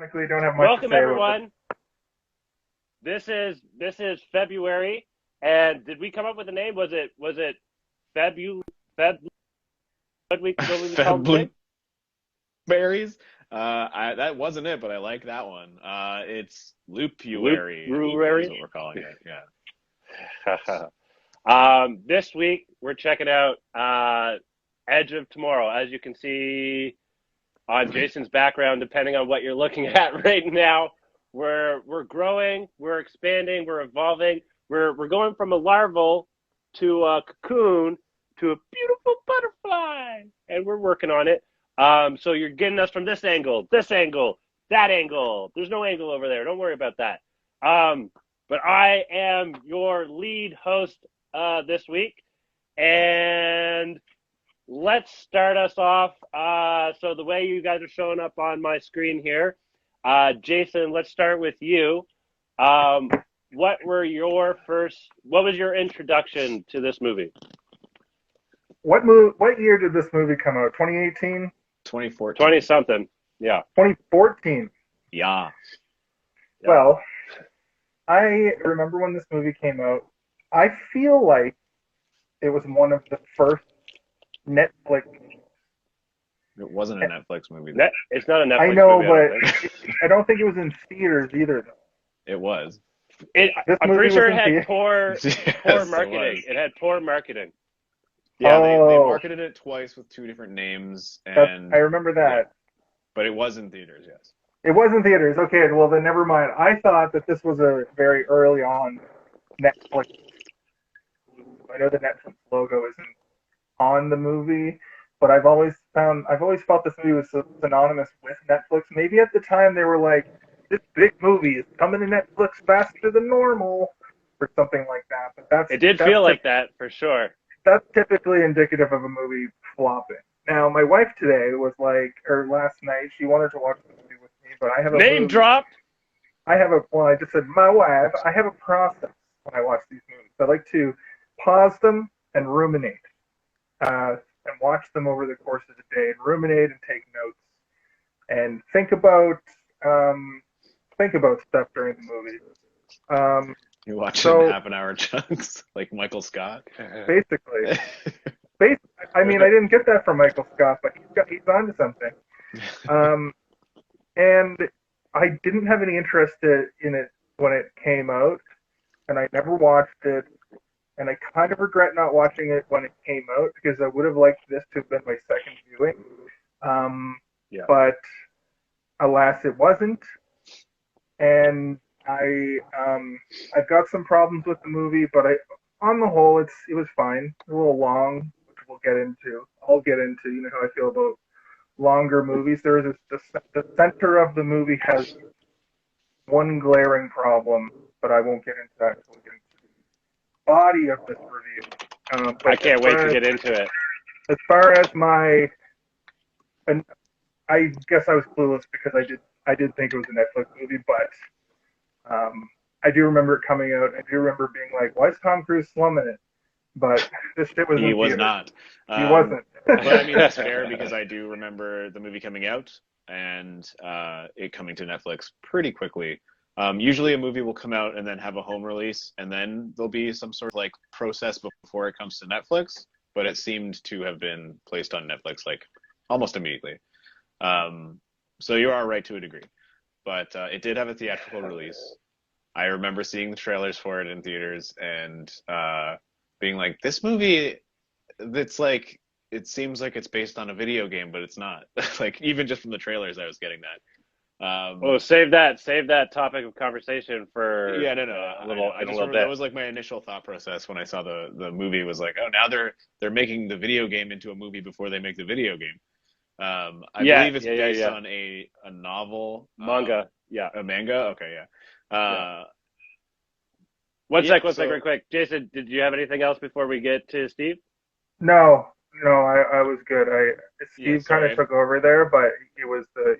Ironically, don't have much to Welcome say about everyone. This is February, and did we come up with a name? Was it Feb? What we call the Fed name? blueberries. That wasn't it, but I like that one. It's Loopuary is Brewery. what we're calling it. Yeah. This week we're checking out Edge of Tomorrow. As you can see on Jason's background, depending on what you're looking at right now, we're growing, we're expanding, we're evolving. We're going from a larval to a cocoon to a beautiful butterfly, and we're working on it. So you're getting us from this angle, that angle. There's no angle over there. Don't worry about that. But I am your lead host this week, and let's start us off. So the way you guys are showing up on my screen here, Jason, let's start with you. What was your introduction to this movie? what year did this movie come out? 2018? 2014. 20 something. Yeah. 2014. Yeah. Well, I remember when this movie came out. I feel like it was one of the first Netflix. It wasn't a Netflix movie. It's not a Netflix I know, movie. but I don't think it was in theaters either. It was. I'm pretty sure it had poor Yes, marketing. It had poor marketing. Yeah, they Oh. marketed it twice with two different names, and I remember that. but it was in theaters. Yes. It was in theaters. Okay, well then never mind. I thought that this was a very early on Netflix. I know the Netflix logo isn't on the movie, but I've always felt this movie was synonymous with Netflix. Maybe at the time they were like, this big movie is coming to Netflix faster than normal, or something like that. But It did feel like that for sure. That's typically indicative of a movie flopping. Now, my wife today was like, or last night, she wanted to watch the movie with me, but I have a Name dropped. I just said my wife. I have a process when I watch these movies. I like to pause them and ruminate, and watch them over the course of the day, and ruminate and take notes, and think about stuff during the movie. You watch it in half-an-hour chunks, like Michael Scott. Basically. I mean, I didn't get that from Michael Scott, but he's onto something. And I didn't have any interest in it when it came out, and I never watched it. And I kind of regret not watching it when it came out because I would have liked this to have been my second viewing. But alas, it wasn't. And I've got some problems with the movie, but on the whole, it was fine. A little long, which I'll get into. You know how I feel about longer movies. The center of the movie has one glaring problem, but I won't get into that until we get into the body of this review. I can't wait to get into it. As far as I guess I was clueless because I did think it was a Netflix movie, but I do remember it coming out. I do remember being like, "Why is Tom Cruise slumming it?" But this shit was. He was not. He wasn't. But I mean, that's fair because I do remember the movie coming out and it coming to Netflix pretty quickly. Usually, a movie will come out and then have a home release, and then there'll be some sort of like process before it comes to Netflix. But it seemed to have been placed on Netflix like almost immediately. So you are right to a degree. But it did have a theatrical release. I remember seeing the trailers for it in theaters and being like, this movie, it's like, it seems like it's based on a video game, but it's not. Like, even just from the trailers, I was getting that. Save that topic of conversation for a little bit. That was like my initial thought process when I saw the movie was like, oh, now they're making the video game into a movie before they make the video game. I believe it's based on a novel. Manga. A manga? Okay, yeah. One sec, real quick. Jason, did you have anything else before we get to Steve? No, I was good. Steve kind of took over there, but that was a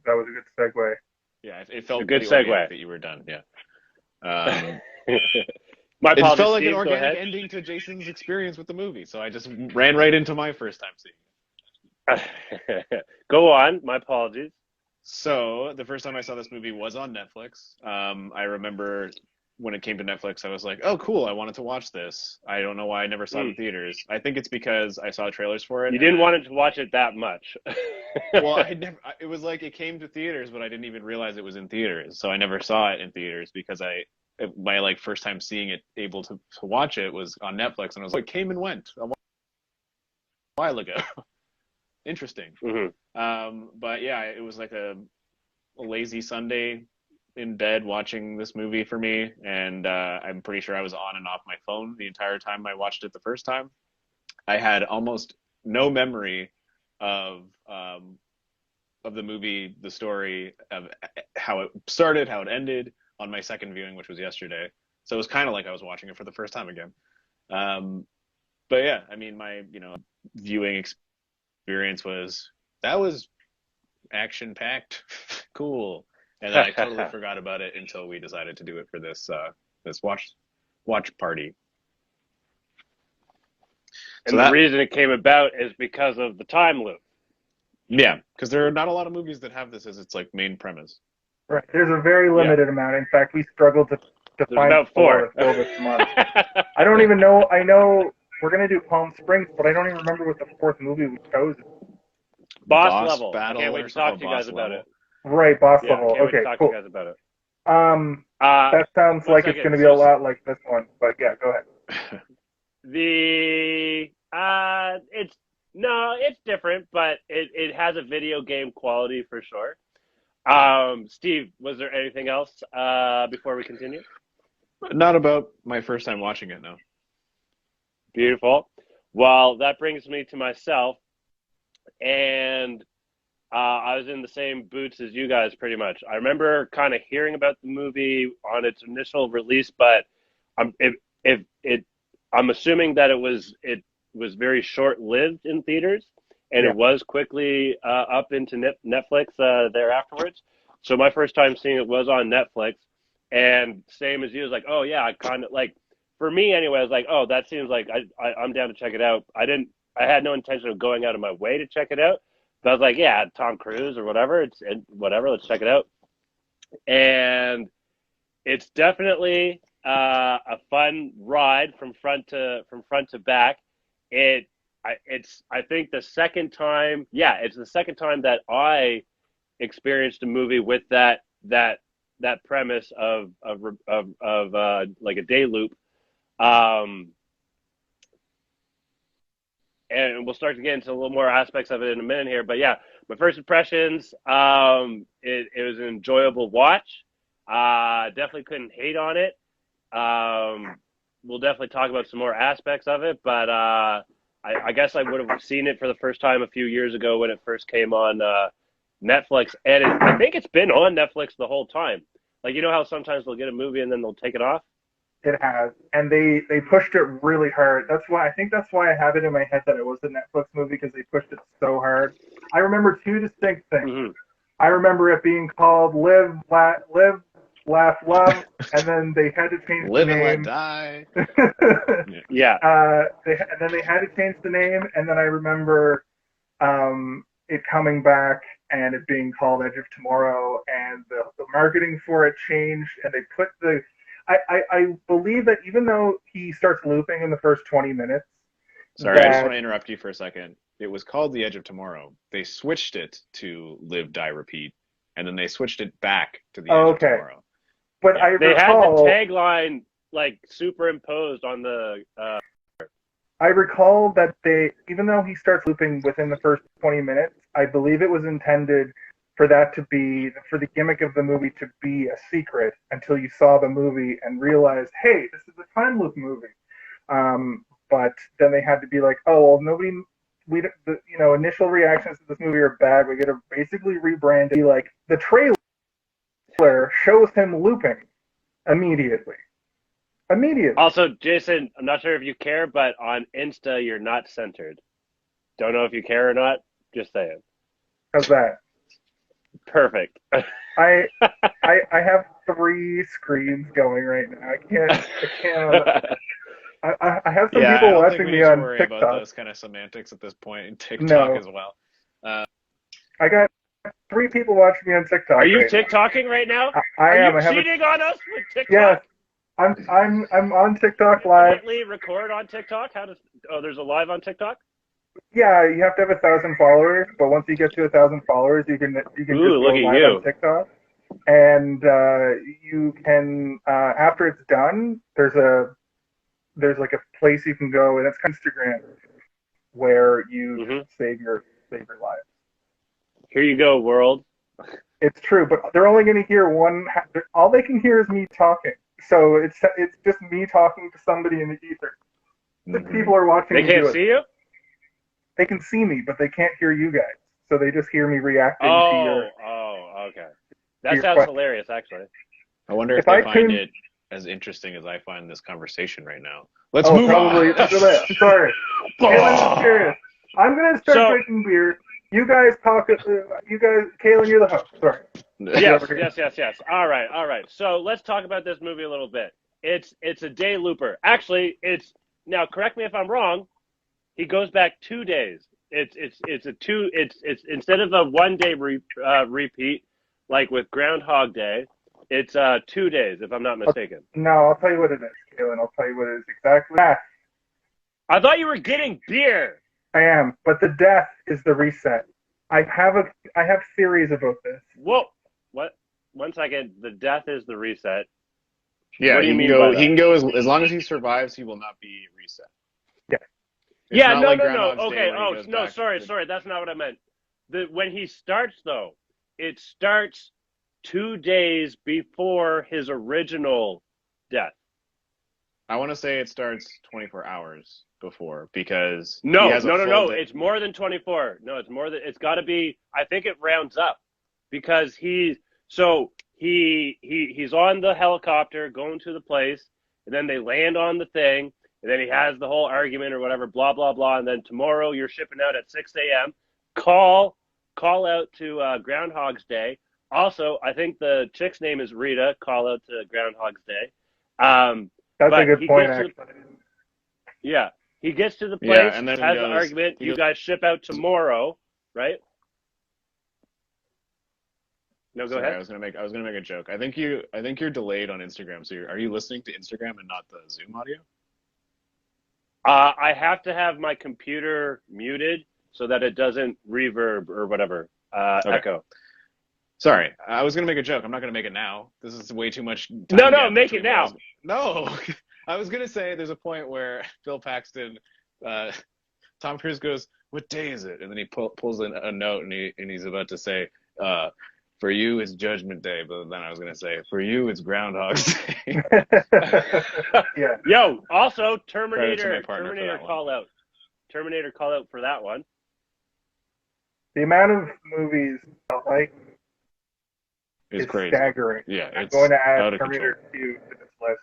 good segue. Yeah, it felt a good segue that you were done. Yeah. My apologies, it felt like Steve, an organic ending to Jason's experience with the movie, so I just ran right into my first time seeing it. Go on. My apologies. So the first time I saw this movie was on Netflix. I remember when it came to Netflix, I was like, "Oh, cool! I wanted to watch this." I don't know why I never saw it in theaters. I think it's because I saw trailers for it. You didn't want to watch it that much. Well, I never. It was like it came to theaters, but I didn't even realize it was in theaters. So I never saw it in theaters because my like first time seeing it, able to watch it was on Netflix, and I was like, it came and went a while ago. Interesting. But yeah, it was like a lazy Sunday in bed watching this movie for me, and I'm pretty sure I was on and off my phone the entire time I watched it the first time. I had almost no memory of the movie, the story, of how it started, how it ended on my second viewing, which was yesterday. So it was kind of like I was watching it for the first time again. But yeah, I mean, my viewing experience was action packed, cool, and then I totally forgot about it until we decided to do it for this watch party. And the reason it came about is because of the time loop. Yeah, because there are not a lot of movies that have this as its like main premise. Right. There's a very limited amount. In fact, we struggled to find about 4 this month. I don't even know. I know we're gonna do Palm Springs, but I don't even remember what the fourth movie we chose. Boss Level. Battle. I can't wait to talk to you guys about it. Right, Boss Level. Can't wait to Okay, talk cool. to you guys about it. That sounds like it's going to be a lot like this one, but yeah, go ahead. It's different, but it has a video game quality for sure. Steve, was there anything else before we continue? Not about my first time watching it, no. Beautiful. Well, that brings me to myself, and I was in the same boots as you guys pretty much. I remember kind of hearing about the movie on its initial release, but I'm assuming that it was very short-lived in theaters, and it was quickly up into Netflix there afterwards. So my first time seeing it was on Netflix, and same as you, was like, oh yeah, I kind of like, for me anyway, I was like, oh, that seems like I'm down to check it out. I had no intention of going out of my way to check it out. But I was like, yeah, Tom Cruise or whatever. Whatever. Let's check it out. And it's definitely a fun ride from front to back. I think the second time, it's the second time that I experienced a movie with that premise of like a day loop. And we'll start to get into a little more aspects of it in a minute here. But yeah, my first impressions, it was an enjoyable watch. Definitely couldn't hate on it. We'll definitely talk about some more aspects of it, but I guess I would have seen it for the first time a few years ago when it first came on Netflix, and I think it's been on Netflix the whole time. Like, you know how sometimes they'll get a movie and then they'll take it off? It has, and they pushed it really hard. That's why I have it in my head that it was a Netflix movie, because they pushed it so hard. I remember two distinct things. Mm-hmm. I remember it being called Live, Laugh, Love, and then they had to change Live the name. and Let Die. Yeah. And then they had to change the name, and then I remember it coming back and it being called Edge of Tomorrow, and the marketing for it changed, and they put the. I believe that even though he starts looping in the first 20 minutes. Sorry, I just want to interrupt you for a second. It was called The Edge of Tomorrow. They switched it to Live, Die, Repeat, and then they switched it back to The Edge of Tomorrow. But yeah. They had the tagline like superimposed on the. I recall that even though he starts looping within the first 20 minutes, I believe it was intended for the gimmick of the movie to be a secret until you saw the movie and realized, hey, this is a time loop movie. But then they had to be like, oh, well, initial reactions to this movie are bad. We got to basically rebrand it. Like, the trailer shows him looping immediately. Also, Jason, I'm not sure if you care, but on Insta, you're not centered. Don't know if you care or not. Just saying. How's that? Perfect. I have 3 screens going right now. I can't. I have some people watching me on worry TikTok. About those kind of semantics at this point in TikTok as well. I got 3 people watching me on TikTok. Are you right TikToking right now? I am. Are I you have cheating on us with TikTok? Yes, I'm on TikTok live. Infinitely record on TikTok? There's a live on TikTok? Yeah, you have to have 1,000 followers, but once you get to 1,000 followers, you can just go look at live you. on TikTok, and you can after it's done, there's like a place you can go, and it's kind of Instagram where you save your lives. Here you go, world. It's true, but they're only going to hear one. All they can hear is me talking, so it's just me talking to somebody in the ether. People are watching. They can't see you. They can see me, but they can't hear you guys. So they just hear me reacting to your. Oh, okay. That sounds hilarious, actually. I wonder if they find it as interesting as I find this conversation right now. Let's move probably. on. Sorry. I'm serious. I'm gonna start drinking beer. You guys talk. You guys, Kaylin, you're the host. Sorry. Yes. All right. So let's talk about this movie a little bit. It's a day looper. Actually, now. Correct me if I'm wrong. He goes back 2 days. It's instead of a 1 day repeat like with Groundhog Day. It's 2 days, if I'm not mistaken. No, I'll tell you what it is, Kaylin. I'll tell you what it is exactly. I thought you were getting beer. I am, but the death is the reset. I have theories about this. Whoa! What? 1 second. The death is the reset. Yeah, what do you mean go. by that? He can go as long as he survives. He will not be reset. Yeah. No. Okay. No. Sorry. That's not what I meant. When he starts, though, it starts 2 days before his original death. I want to say it starts 24 hours before because no. It's more than 24. No, it's more than. It's got to be. I think it rounds up because he's on the helicopter going to the place, and then they land on the thing. And then he has the whole argument or whatever, blah, blah, blah. And then tomorrow you're shipping out at 6 a.m. Call out to Groundhog's Day. Also, I think the chick's name is Rita. Call out to Groundhog's Day. That's a good point, actually. He gets to the place, and then has the argument. You guys ship out tomorrow, right? No, go ahead. I was gonna make a joke. I think you're delayed on Instagram. So are you listening to Instagram and not the Zoom audio? I have to have my computer muted so that it doesn't reverb or whatever, echo. Sorry, I was going to make a joke. I'm not going to make it now. This is way too much time. No, make it now. No, I was going to say there's a point where Bill Paxton, Tom Cruise goes, "What day is it?" And then he pulls in a note and he's about to say, "For you, it's Judgment Day," but then I was going to say, "For you, it's Groundhog's Day." Yeah. Yo, also Terminator call out. Terminator call out for that one. The amount of movies I like is crazy. Staggering. Yeah, I'm going to add Terminator 2 to this list.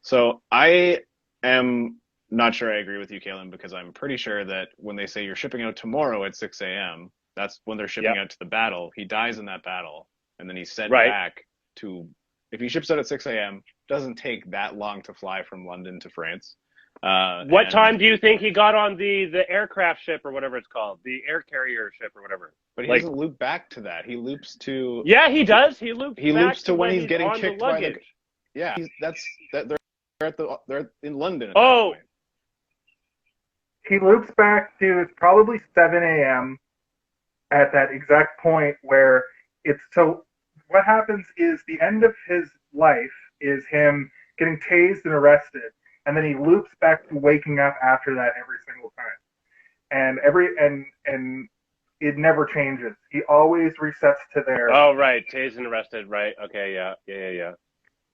So I am not sure I agree with you, Kaylin, because I'm pretty sure that when they say you're shipping out tomorrow at 6 a.m., that's when they're shipping out to the battle. He dies in that battle, and then he's sent back to. If he ships out at 6 a.m., doesn't take that long to fly from London to France. What time do you think he got on the aircraft ship or whatever it's called, the air carrier ship or whatever? But he doesn't loop back to that. He loops to. Yeah, he does. He loops to when he's getting kicked by the. Yeah, they're in London. At that point. He loops back to it's probably 7 a.m. at that exact point where it's so. What happens is the end of his life is him getting tased and arrested, and then he loops back to waking up after that every single time, and it never changes. He always resets to there. Oh right, tased and arrested. Right. Okay. Yeah.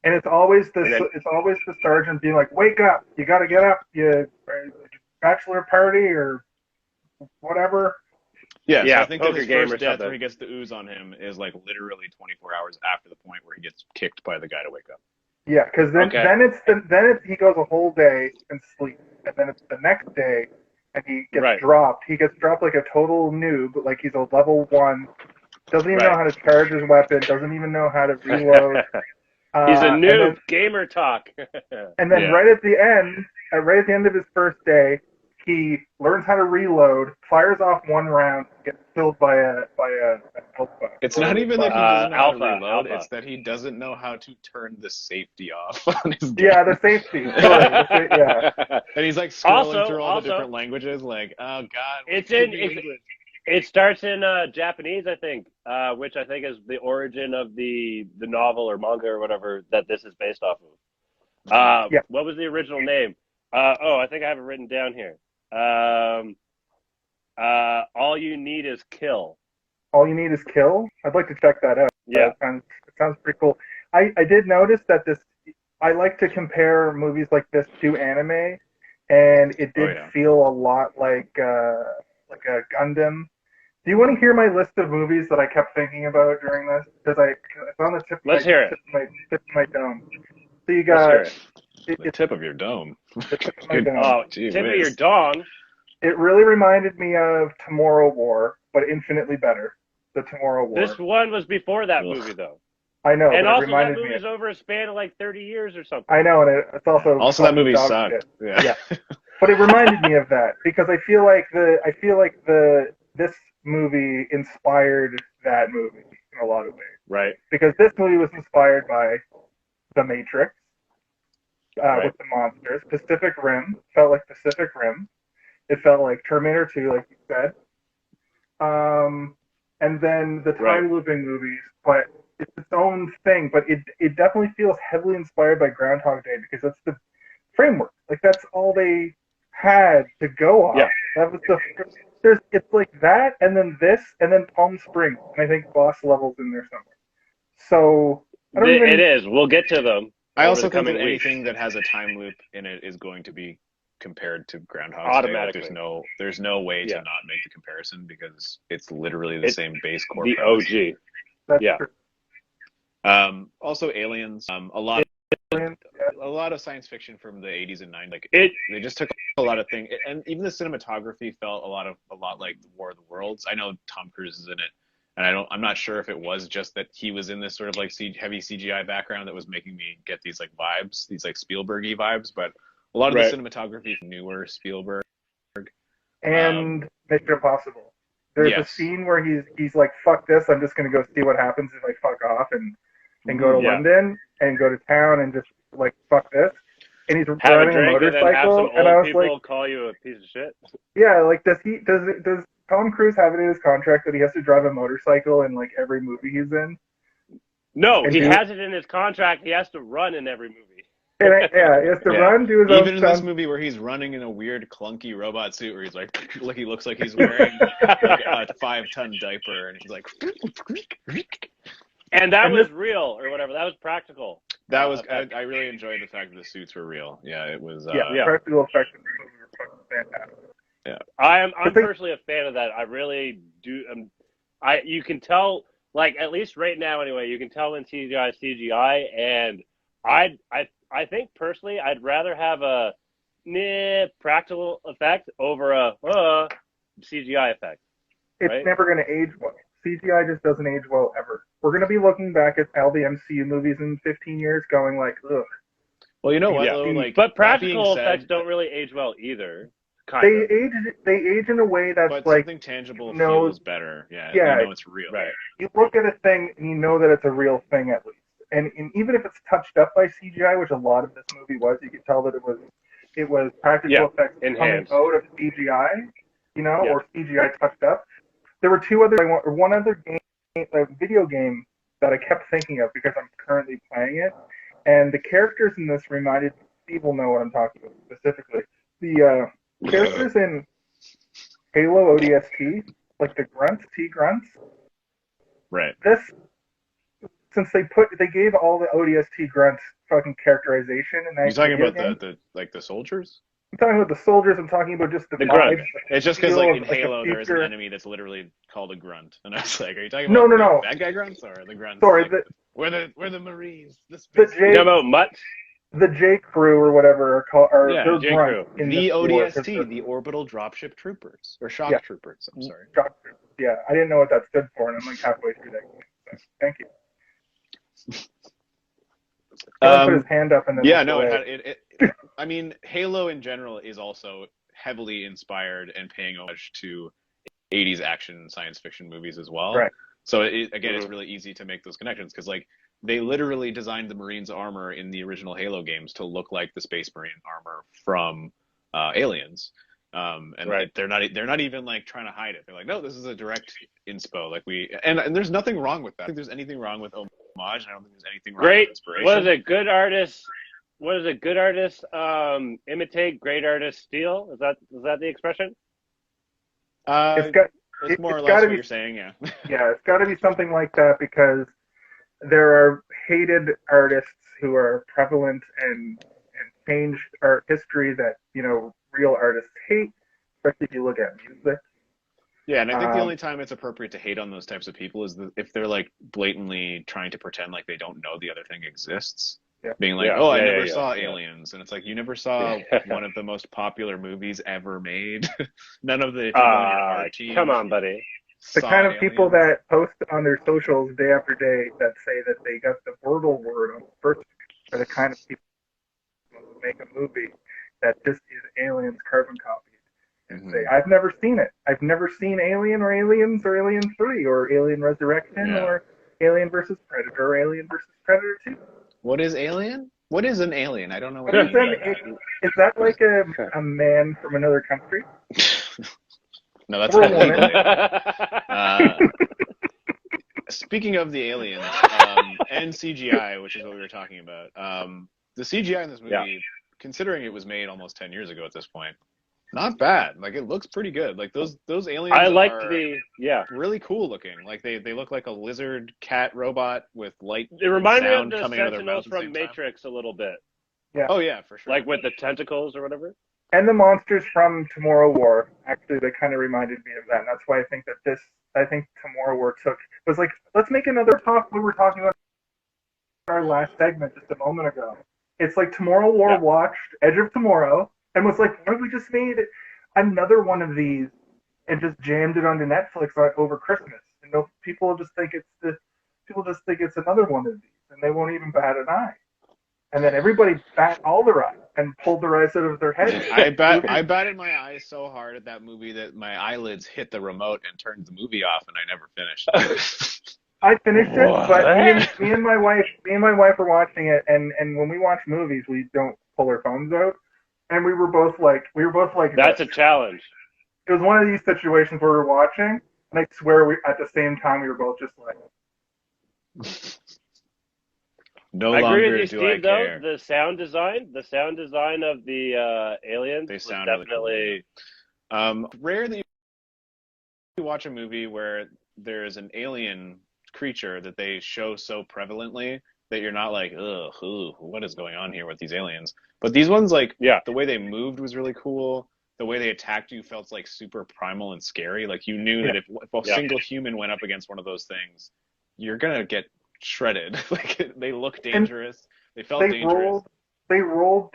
And it's always the sergeant being like, "Wake up! You got to get up! You bachelor party or whatever." Yeah, so I think that his first death where he gets the ooze on him is like literally 24 hours after the point where he gets kicked by the guy to wake up. Yeah, because then he goes a whole day and sleeps, and then it's the next day and he gets dropped. He gets dropped like a total noob, like he's a level 1, doesn't even know how to charge his weapon, doesn't even know how to reload. He's a noob. Gamer talk. And then right at the end of his first day, he learns how to reload, fires off one round, gets killed by a health bug. It's not even that he doesn't know how to reload. Alpha. It's that he doesn't know how to turn the safety off on his gun. Yeah, the safety. Sorry, yeah. And he's like scrolling through all Also, the different languages, like, oh god, it's in it starts in Japanese, I think, which I think is the origin of the novel or manga or whatever that this is based off of. Yeah. What was the original name? I think I have it written down here. All you need is kill. All you need is kill. I'd like to check that out. Yeah. It sounds pretty cool. I did notice that I like to compare movies like this to anime, and it did feel a lot like a Gundam. Do you want to hear my list of movies that I kept thinking about during this? Because it's on the tip of my dome. So you got the tip of your dome. The tip of my dome. Oh, tip of your dong. It really reminded me of Tomorrow War, but infinitely better. The Tomorrow War. This one was before that movie, though. I know, and but also it reminded that movie's me over a span of like 30 years or something. I know, and it's also that movie sucked. Yeah. But it reminded me of that because I feel like this movie inspired that movie in a lot of ways. Right. Because this movie was inspired by The Matrix with the monsters. Pacific Rim felt like Pacific Rim. It felt like Terminator 2, like you said. And then the time looping movies, but it's its own thing. But it definitely feels heavily inspired by Groundhog Day because that's the framework. Like that's all they had to go off. Yeah. That was it's like that, and then this, and then Palm Springs, and I think Boss Level's in there somewhere. So it is. We'll get to them. I also think that anything that has a time loop in it is going to be compared to Groundhog Day. Automatically. There's no way to not make the comparison because it's literally the same base core. The premise. OG. That's true. Also Aliens. A lot of science fiction from the 80s and 90s. They just took a lot of things, and even the cinematography felt a lot like War of the Worlds. I know Tom Cruise is in it, and I'm not sure if it was just that he was in this sort of like heavy CGI background that was making me get these like vibes, these like Spielberg-y vibes, but a lot of the cinematography is newer Spielberg. And Mission Impossible. There's a scene where he's like, fuck this, I'm just going to go see what happens if I fuck off and go to London and go to town and just like fuck this. And he's riding a motorcycle, and I was like, call you a piece of shit. Yeah, like does Tom Cruise have it in his contract that he has to drive a motorcycle in like every movie he's in? No, he has it in his contract. He has to run in every movie. He has to run, do his own Even in this movie where he's running in a weird, clunky robot suit where he's like he looks like he's wearing like a 5-ton diaper, and he's like. And that was real or whatever. That was practical. That was. I really enjoyed the fact that the suits were real. Yeah, it was. Practical effects in the movie were fucking fantastic. Yeah, I'm personally a fan of that. I really do. You can tell, like at least right now, anyway. You can tell when CGI, and I think personally, I'd rather have a practical effect over a CGI effect. It's never going to age well. CGI just doesn't age well ever. We're going to be looking back at all the MCU movies in 15 years going like, ugh. Well, you know what, though? Like, but practical effects don't really age well either. They age in a way that's but like... something tangible feels better. Yeah, you know it's real. Right. You look at a thing and you know that it's a real thing at least. And even if it's touched up by CGI, which a lot of this movie was, you could tell that it was practical effects coming out of CGI, or CGI touched up. There were one other video game that I kept thinking of because I'm currently playing it, and the characters in this reminded Steve will know what I'm talking about specifically. The characters in Halo ODST, like the grunts, T-grunts. Right. Since they gave all the ODST grunts fucking characterization, and you're talking about the soldiers. I'm talking about the soldiers. I'm talking about just the grunt. It's just because like in Halo there is an enemy that's literally called a grunt, and I was like, are you talking about no bad guy grunts or the grunts? Sorry, like, we're the Marines. The J Crew or whatever are J Crew. The ODST, the Orbital Dropship Troopers or Shock Troopers. I'm sorry. Shock Troopers. Yeah, I didn't know what that stood for, and I'm like halfway through that game. So, thank you. Put his hand up and then I mean, Halo in general is also heavily inspired and paying homage to 80s action science fiction movies as well. Right. So again, it's really easy to make those connections because like they literally designed the Marines' armor in the original Halo games to look like the Space Marine armor from Aliens. And they're not even like trying to hide it. They're like, no, this is a direct inspo. Like and there's nothing wrong with that. I don't think there's anything wrong with homage, and I don't think there's anything wrong with inspiration. What does a good artist imitate? Great artists steal. Is that the expression? It's more or less what you're saying, yeah. Yeah, it's got to be something like that because there are hated artists who are prevalent and changed art history that real artists hate, especially if you look at music. Yeah, and I think the only time it's appropriate to hate on those types of people is if they're like blatantly trying to pretend like they don't know the other thing exists. Yeah. Being like, I never saw Aliens. And it's like, you never saw one of the most popular movies ever made. None of the people on your team. Come on, buddy. The kind of people that post on their socials day after day that say that they got the Wordle word on the first are the kind of people who make a movie that just is Aliens carbon copied. And say, I've never seen it. I've never seen Alien or Aliens or Alien 3 or Alien Resurrection or Alien versus Predator or Alien versus Predator 2. What is Alien? What is an alien? I don't know what it is. Is that like a man from another country? No, that's not alien. Speaking of the aliens and CGI, which is what we were talking about, the CGI in this movie, considering it was made almost 10 years ago at this point, not bad. Like, it looks pretty good. Like, those aliens really cool looking. Like, they look like a lizard cat robot with light It reminded me of the coming out of their Sentinels mouths from Matrix a little bit. Yeah. Oh, yeah, for sure. Like with the tentacles or whatever. And the monsters from Tomorrow War, actually, they kind of reminded me of that. And that's why I think that Tomorrow War was like, let's make another talk. We were talking about our last segment just a moment ago. It's like Tomorrow War watched Edge of Tomorrow and was like, what if we just made another one of these and just jammed it onto Netflix over Christmas? And people just think it's another one of these, and they won't even bat an eye. And then everybody bat all their eyes and pulled their eyes out of their head. I batted my eyes so hard at that movie that my eyelids hit the remote and turned the movie off, and I never finished. I finished it, but me and my wife were watching it, and when we watch movies, we don't pull our phones out, and we were both like, that's a challenge. It was one of these situations where we're watching, and I swear at the same time we were both just like. I agree with you, Steve. Though the sound design of the aliens was definitely rare that you watch a movie where there is an alien creature that they show so prevalently that you're not like, ugh, what is going on here with these aliens? But these ones, like, the way they moved was really cool. The way they attacked you felt like super primal and scary. Like, you knew that if a single human went up against one of those things, you're gonna get shredded. Like, they look dangerous. They felt dangerous. They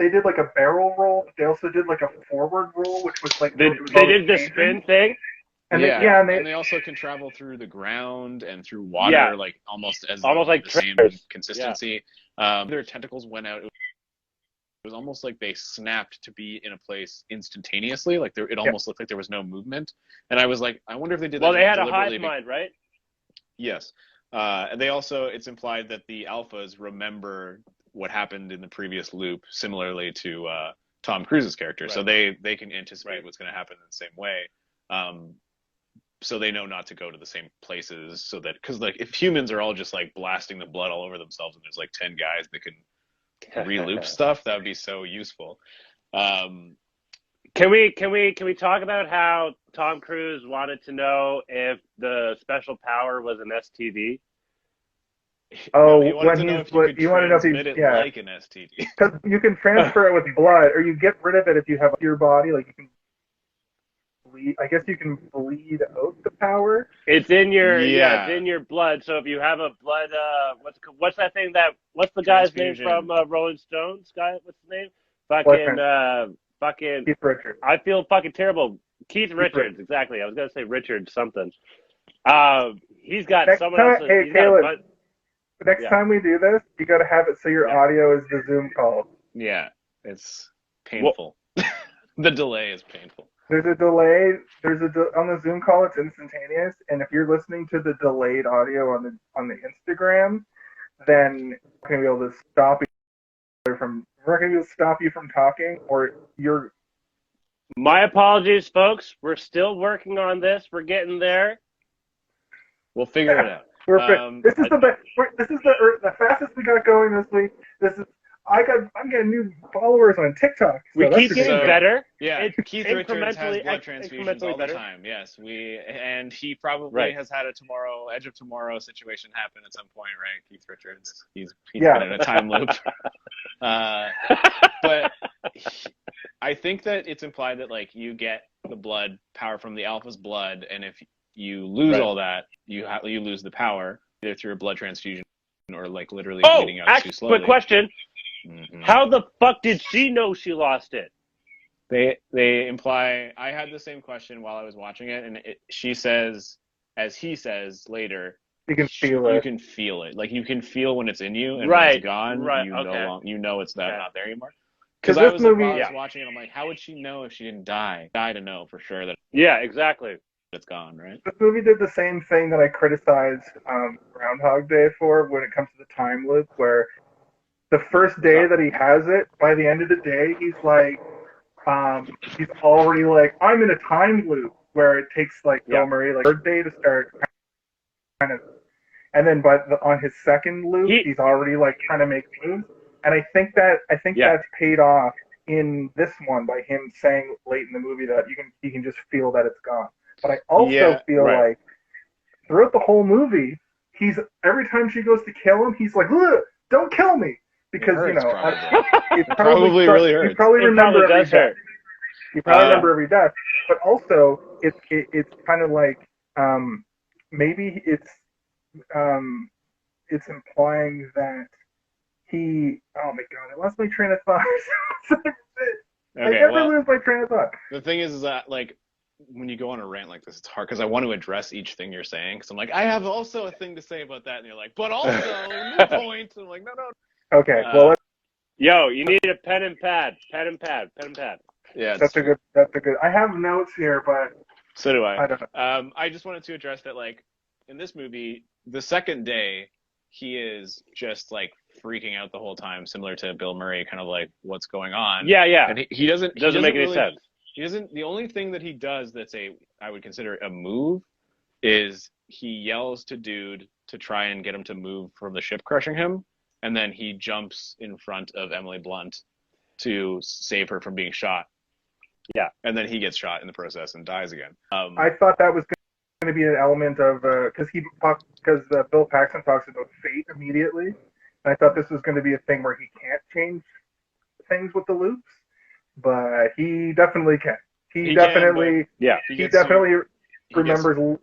did like a barrel roll. They also did like a forward roll, which was like they did the spin thing. And and they also can travel through the ground and through water, like almost like the same consistency. Their tentacles went out. It was almost like they snapped to be in a place instantaneously. Like it almost looked like there was no movement. And I was like, I wonder if they did that. Well, they had a hive mind, right? Yes. And they also, it's implied that the alphas remember what happened in the previous loop, similarly to Tom Cruise's character. Right. So they can anticipate what's going to happen in the same way. So they know not to go to the same places, so that, because like if humans are all just like blasting the blood all over themselves and there's like 10 guys that can re-loop stuff, that would be so useful. Can we talk about how Tom Cruise wanted to know if the special power was an STD? Oh, you want to know if like an STD. Because you can transfer it with blood, or you get rid of it if you have your body. Like you can bleed. I guess you can bleed out the power. It's in your it's in your blood. So if you have a blood, what's that thing what's the guy's name from Rolling Stones? What's the name? Fucking Keith Richards. I feel fucking terrible. Keith Richards, exactly. I was gonna say Richard something. He's got someone else. Hey, Caleb. Next time we do this, you got to have it so your audio is the Zoom call. Yeah, it's painful. The delay is painful. There's a delay. On the Zoom call. It's instantaneous, and if you're listening to the delayed audio on the Instagram, then we're gonna be able to stop you from. We're gonna be able to stop you from talking, or you're. My apologies, folks. We're still working on this. We're getting there. We'll figure it out. This is the fastest we got going this week. I'm getting new followers on TikTok. So we keep getting better. Yeah, Keith Richards has blood transfusions all the better. time. Yes, and he probably has had a Edge of Tomorrow situation happen at some point, right? Keith Richards, he's been in a time loop. But I think that it's implied that like you get the blood power from the Alpha's blood, and if you lose all that, you lose the power either through a blood transfusion or like literally bleeding out too slowly. Quick question. Mm-hmm. How the fuck did she know she lost it? They imply. I had the same question while I was watching it, and she says, as he says later, you can feel it. You can feel it. Like you can feel when it's in you, and when it's gone, you know it's not there anymore. Because I was watching it, I'm like, how would she know if she didn't die? Die to know for sure that. Yeah, exactly. It's gone, right? This movie did the same thing that I criticized Groundhog Day for when it comes to the time loop, where the first day that he has it, by the end of the day, he's like, he's already like, I'm in a time loop where it takes like Bill Murray like third day to start kind of, and then on his second loop, he's already like trying to make moves, and I think that's paid off in this one by him saying late in the movie that you can just feel that it's gone. But I also feel like throughout the whole movie, every time she goes to kill him, he's like, don't kill me. Because, it probably really hurts. You probably remember every death. You probably remember every death. But also, it's kind of like, maybe it's implying that oh my god, I lost my train of thought. I never lose my train of thought. The thing is that, like, when you go on a rant like this, it's hard because I want to address each thing you're saying. Because I'm like, I have also a thing to say about that. And you're like, but also, new point. And I'm like, no. Okay, well, yo, you need a pen and pad. Yeah, that's a good. I have notes here, but so do I. I don't know. I just wanted to address that, like, in this movie, the second day, he is just like freaking out the whole time, similar to Bill Murray, kind of like, what's going on? Yeah. And he doesn't make any sense. He doesn't. The only thing that he does that's I would consider a move is he yells to dude to try and get him to move from the ship crushing him, and then he jumps in front of Emily Blunt to save her from being shot. Yeah, and then he gets shot in the process and dies again. I thought that was going to be an element of because Bill Paxton talks about fate immediately, and I thought this was going to be a thing where he can't change things with the loops. But he definitely can. He definitely remembers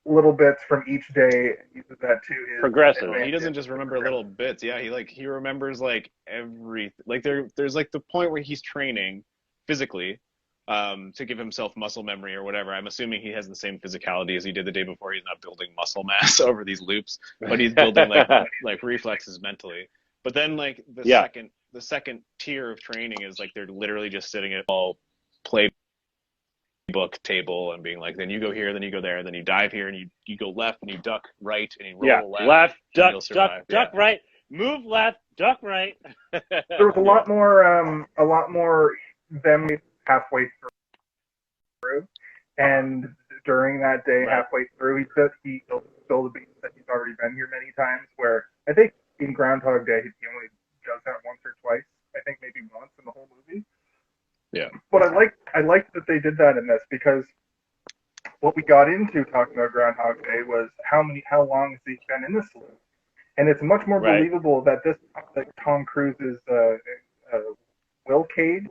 little bits from each day and uses that to his progressive. advantage. He doesn't just remember little bits. Yeah, he remembers like every there's like the point where he's training physically to give himself muscle memory or whatever. I'm assuming he has the same physicality as he did the day before. He's not building muscle mass over these loops, but he's building like reflexes mentally. But then like the second tier of training is like they're literally just sitting at a playbook table and being like, then you go here, then you go there, then you dive here, and you go left, and you duck right, and you roll left, duck right, move left, duck right. There was a lot more them halfway through, and during that day, halfway through, he said he spilled the beans that he's already been here many times. Where I think in Groundhog Day, he only does that once or twice. I think maybe once in the whole movie. Yeah. But I liked that they did that in this, because what we got into talking about Groundhog Day was how long has he been in this loop, and it's much more believable that Tom Cruise's William Cage.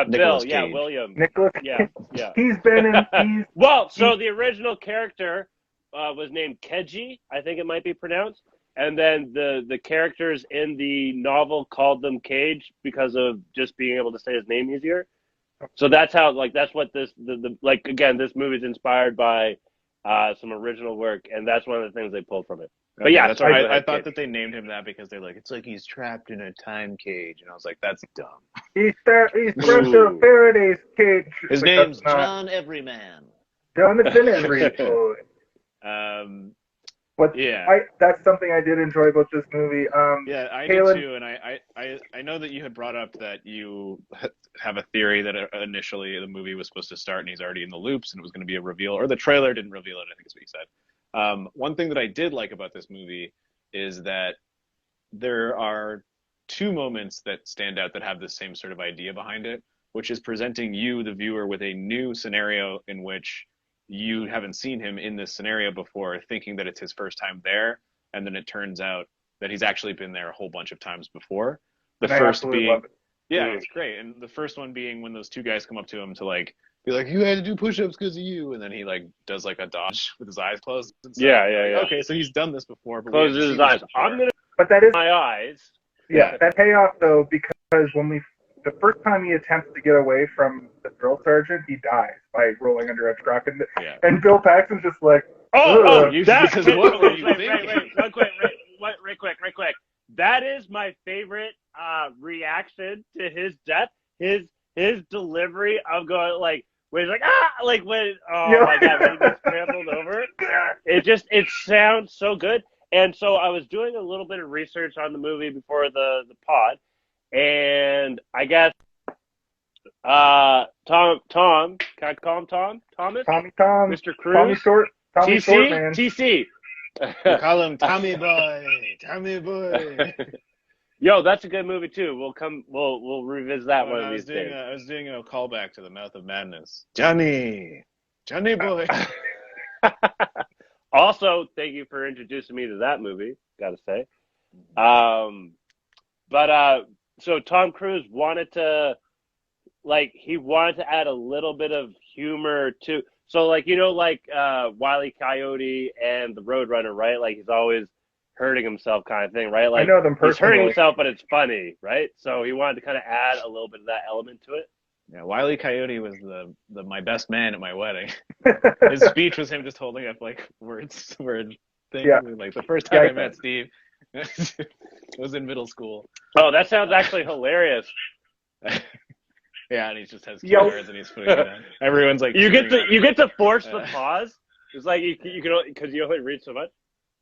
Bill. Yeah, William. Nicholas. Yeah. He's been in. So the original character was named Keji, I think it might be pronounced, and then the characters in the novel called them Cage because of just being able to say his name easier. So that's how, like, that's what this again, this movie is inspired by some original work, and that's one of the things they pulled from it. But yeah, that's sorry. why I thought that they named him that because they're like, it's like he's trapped in a time cage, and I was like, that's dumb. He's trapped in a Faraday's cage. His name's John Everyman. Jonathan Everyboy. That's something I did enjoy about this movie. Yeah, I Kalen, did too, and I know that you had brought up that you have a theory that initially the movie was supposed to start and he's already in the loops and it was going to be a reveal, or the trailer didn't reveal it, I think is what you said. One thing that I did like about this movie is that there are two moments that stand out that have the same sort of idea behind it, which is presenting you, the viewer, with a new scenario in which you haven't seen him in this scenario before, thinking that it's his first time there, and then it turns out that he's actually been there a whole bunch of times before. The first being, yeah, it's great. And the first one being when those two guys come up to him to like be like, you had to do push-ups because of you, and then he like does like a dodge with his eyes closed. And stuff. Yeah. Okay, so he's done this before. But closes his eyes. But that is my eyes. Yeah, that payoff though, because the first time he attempts to get away from the drill sergeant, he dies by rolling under a truck, and Bill Paxton's just like, because what were you thinking? Right quick. That is my favorite reaction to his death. His delivery of going like when he's like like when my god when he gets scrambled over. It sounds so good. And so I was doing a little bit of research on the movie before the pod, and I guess Tom, can I call him Tom? Thomas? Tom, Mr. Cruz? Tommy Short, man. TC. We call him Tommy Boy. Yo, that's a good movie too. We'll revisit that one of these days. I was doing a callback to The Mouth of Madness. Johnny Boy. Also, thank you for introducing me to that movie, gotta say. So Tom Cruise wanted to add a little bit of humor to, so like, Wile E. Coyote and the Roadrunner, right? Like he's always hurting himself kind of thing, right? Like I know them personally. He's hurting himself, but it's funny, right? So he wanted to kind of add a little bit of that element to it. Yeah, Wile E. Coyote was the my best man at my wedding. His speech was him just holding up like word things. Yeah. Like the first time I met Steve, it was in middle school. Oh, that sounds actually hilarious. Yeah, and he just has cards and he's putting it in. Everyone's like, you get to force the pause. It's like you can because you only read so much.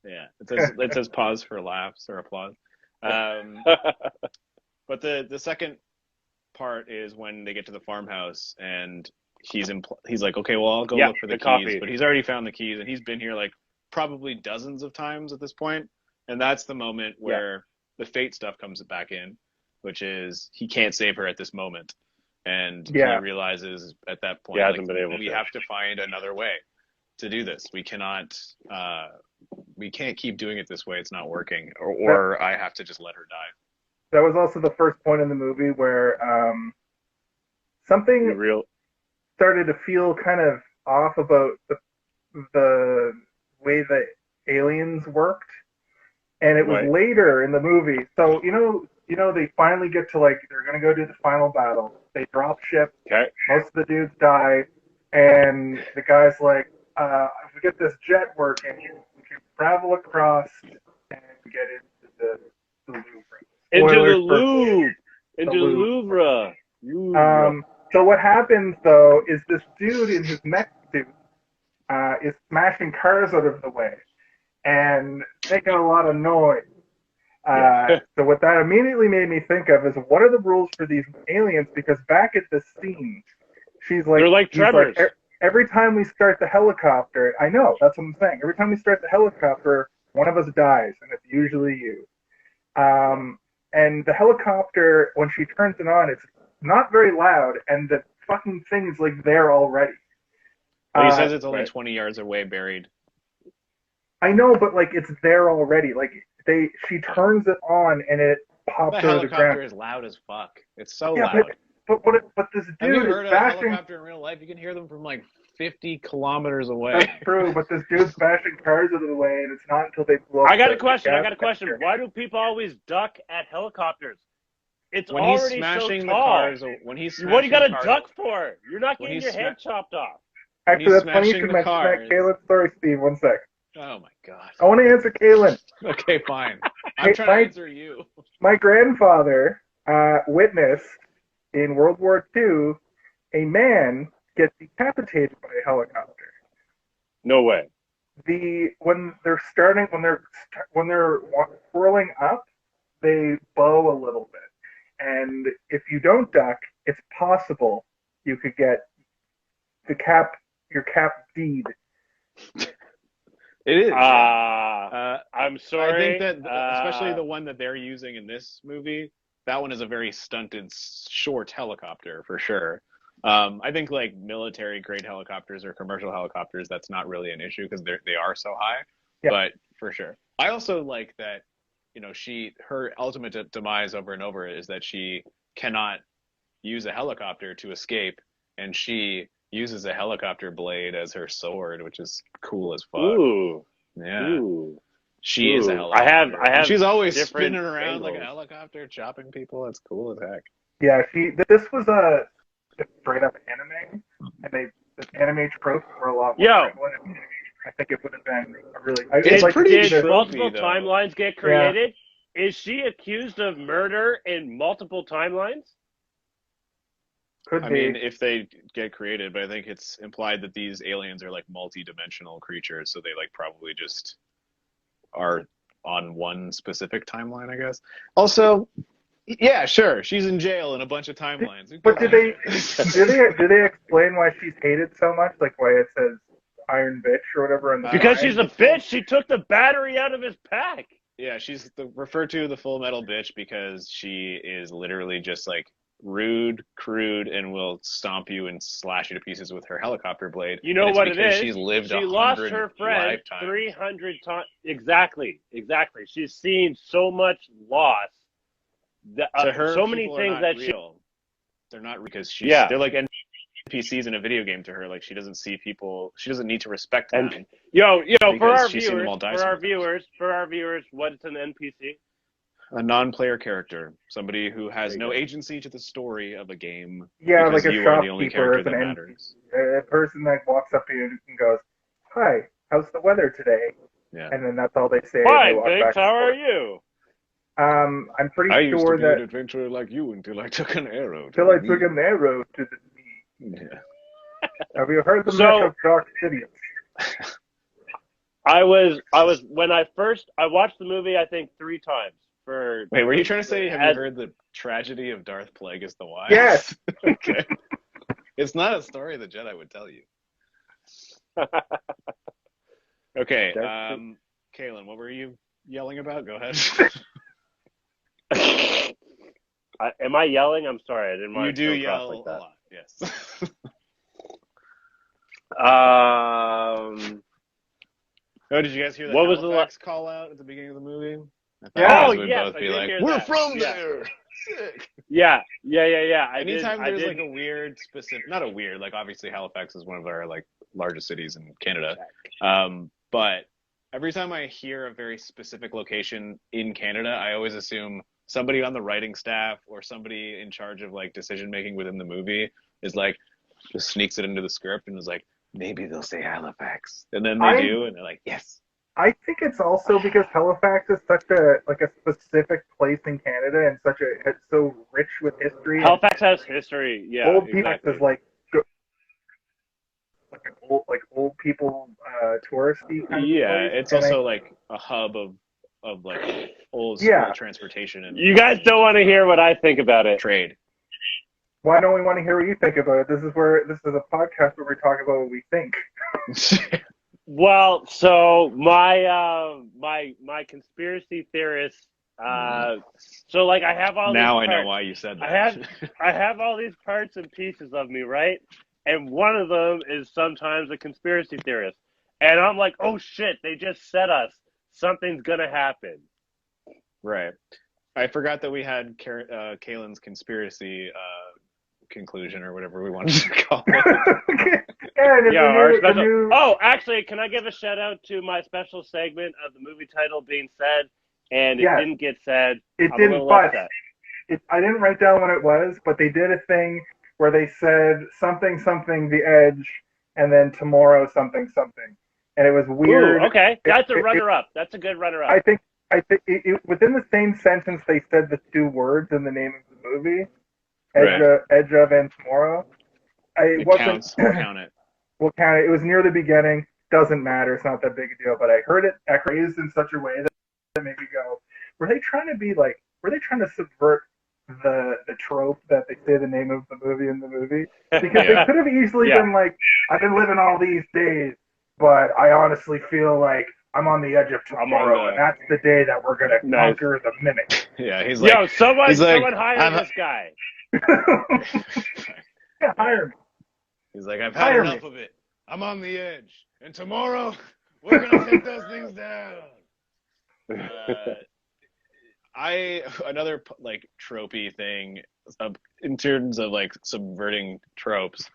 Yeah, it says pause for laughs or applause. But the second part is when they get to the farmhouse and he's like, okay, well, I'll go look for the keys, coffee. But he's already found the keys and he's been here like probably dozens of times at this point, and that's the moment where the fate stuff comes back in, which is he can't save her at this moment, and he realizes at that point we have to find another way to do this. We cannot we can't keep doing it this way. It's not working, or I have to just let her die. That was also the first point in the movie where something started to feel kind of off about the way the aliens worked, and it was later in the movie. So they finally get to they're gonna go do the final battle. They drop ship. Okay. Most of the dudes die, and the guy's like, "If we get this jet working, we can travel across and get into the Louvre." Into the Louvre. So what happens though is this dude in his mech suit is smashing cars out of the way and making a lot of noise. So what that immediately made me think of is, what are the rules for these aliens? Because back at the scene, they're like tremors. Every time we start the helicopter, I know, that's what I'm saying. Every time we start the helicopter, one of us dies, and it's usually you. And the helicopter, when she turns it on, it's not very loud, and the fucking thing is there already. Well, he says it's only 20 yards away, buried. I know, but it's there already. She turns it on, and it pops out of the ground. The helicopter is loud as fuck. It's so loud. But this dude Have you heard is of a bashing. helicopter in real life? You can hear them from 50 kilometers away. That's true, but this dude's bashing cars out of the way, and it's not until they blow up. I got a question. Why do people always duck at helicopters? It's when already he's smashing so the tall. cars. When he's smashing what do you got to cars, duck for? You're not getting your head chopped off. Actually, that's funny you should mention that Caleb story, Steve. 1 sec. Oh my god. I want to answer Kaylin. Okay, fine. I'm trying to answer you. My grandfather witnessed in World War II a man get decapitated by a helicopter. No way. When they're swirling up, they bow a little bit, and if you don't duck, it's possible you could get your cap deed. It is. I'm sorry. I think that, especially the one that they're using in this movie, that one is a very stunted, short helicopter for sure. I think like military-grade helicopters or commercial helicopters, that's not really an issue because they are so high. Yeah. But for sure, I also like that. Her ultimate demise over and over is that she cannot use a helicopter to escape, and she uses a helicopter blade as her sword, which is cool as fuck. Ooh. Yeah. Ooh. She is a helicopter. I have. She's always different spinning around angles. like a helicopter, chopping people. It's cool as heck. Yeah, this was a straight up anime, and the anime tropes were a lot more prevalent in anime. I think it would have been a really. It's pretty Did tropey, multiple though. timelines get created? Yeah. Is she accused of murder in multiple timelines? Could be. I mean, if they get created, but I think it's implied that these aliens are like multi-dimensional creatures, so they like probably just are on one specific timeline, I guess. Also, yeah, sure, she's in jail in a bunch of timelines. But did they explain why she's hated so much? Like why it says Iron Bitch or whatever? In the because she's a bitch. She took the battery out of his pack. Yeah, she's referred to the Full Metal Bitch because she is literally just like rude, crude, and will stomp you and slash you to pieces with her helicopter blade. You know what it is? She's lived she lost her friend lifetimes. 300 times. Exactly. She's seen so much loss. To her, so many things that real. They're not because they're like NPCs in a video game to her. Like she doesn't see people. She doesn't need to respect them. For our viewers, what's an NPC? A non-player character, somebody who has no agency to the story of a game. Yeah, because like a you are the only shopkeeper character is that an matters. A person that walks up to you and goes, "Hi, how's the weather today?" Yeah. And then that's all they say. Fine, thanks. How are you? I'm pretty I used sure to be an adventurer like you until I took an arrow. Until I took an arrow to the knee. Yeah. Have you heard the myth of Dark City? I watched the movie I think 3 times. Wait, were you trying to say, have you heard the tragedy of Darth Plagueis the Wise? Yes. Okay. It's not a story the Jedi would tell you. Okay, Kaylin, what were you yelling about? Go ahead. Am I yelling? I'm sorry, I didn't want to. You to do yell like that. a lot, yes. Oh, did you guys hear the Halifax call out at the beginning of the movie? Yeah. Would both be like, "We're from there." Sick. Yeah. Anytime there's like a weird specific, not a weird, like obviously Halifax is one of our like largest cities in Canada, but every time I hear a very specific location in Canada, I always assume somebody on the writing staff or somebody in charge of like decision making within the movie is like just sneaks it into the script and is like, maybe they'll say Halifax, and then they do, and they're like, yes. I think it's also because Halifax is such a specific place in Canada and it's so rich with history. Halifax has history, yeah. Old people is like old people touristy kind of place. It's also like a hub of like old transportation and you guys don't want to hear what I think about it. Trade. Why don't we want to hear what you think about it? This is a podcast where we talk about what we think. Well, so my conspiracy theorist. So like I have all. Now these I parts. know why you said that. I have all these parts and pieces of me, right? And one of them is sometimes a conspiracy theorist, and I'm like, oh shit, they just said us. Something's gonna happen. Right. I forgot that we had Kaylin's conspiracy conclusion or whatever we wanted to call it. Oh, actually, can I give a shout out to my special segment of the movie title being said, and it didn't get said. It didn't, but I didn't write down what it was, but they did a thing where they said something, the edge, and then tomorrow something. and it was weird. Ooh, okay, that's a It, runner-up. That's a good runner-up. I think within the same sentence they said the two words in the name of the movie, Right. Edge of and Tomorrow. It It wasn't. counts. We'll count it. We'll count it. It was near the beginning. Doesn't matter. It's not that big a deal. But I heard it phrased in such a way that made me go, were they trying to be like? Were they trying to subvert the trope that they say the name of the movie in the movie? Because they Yeah. could have easily been like, I've been living all these days, but I honestly feel like I'm on the edge of tomorrow, and that's the day that we're gonna conquer the mimic. Yeah, he's like, yo, someone hire this guy. Yeah, hire me. He's like, I've had enough of it. I'm on the edge, and tomorrow we're gonna take those things down. Another like tropey thing in terms of like subverting tropes.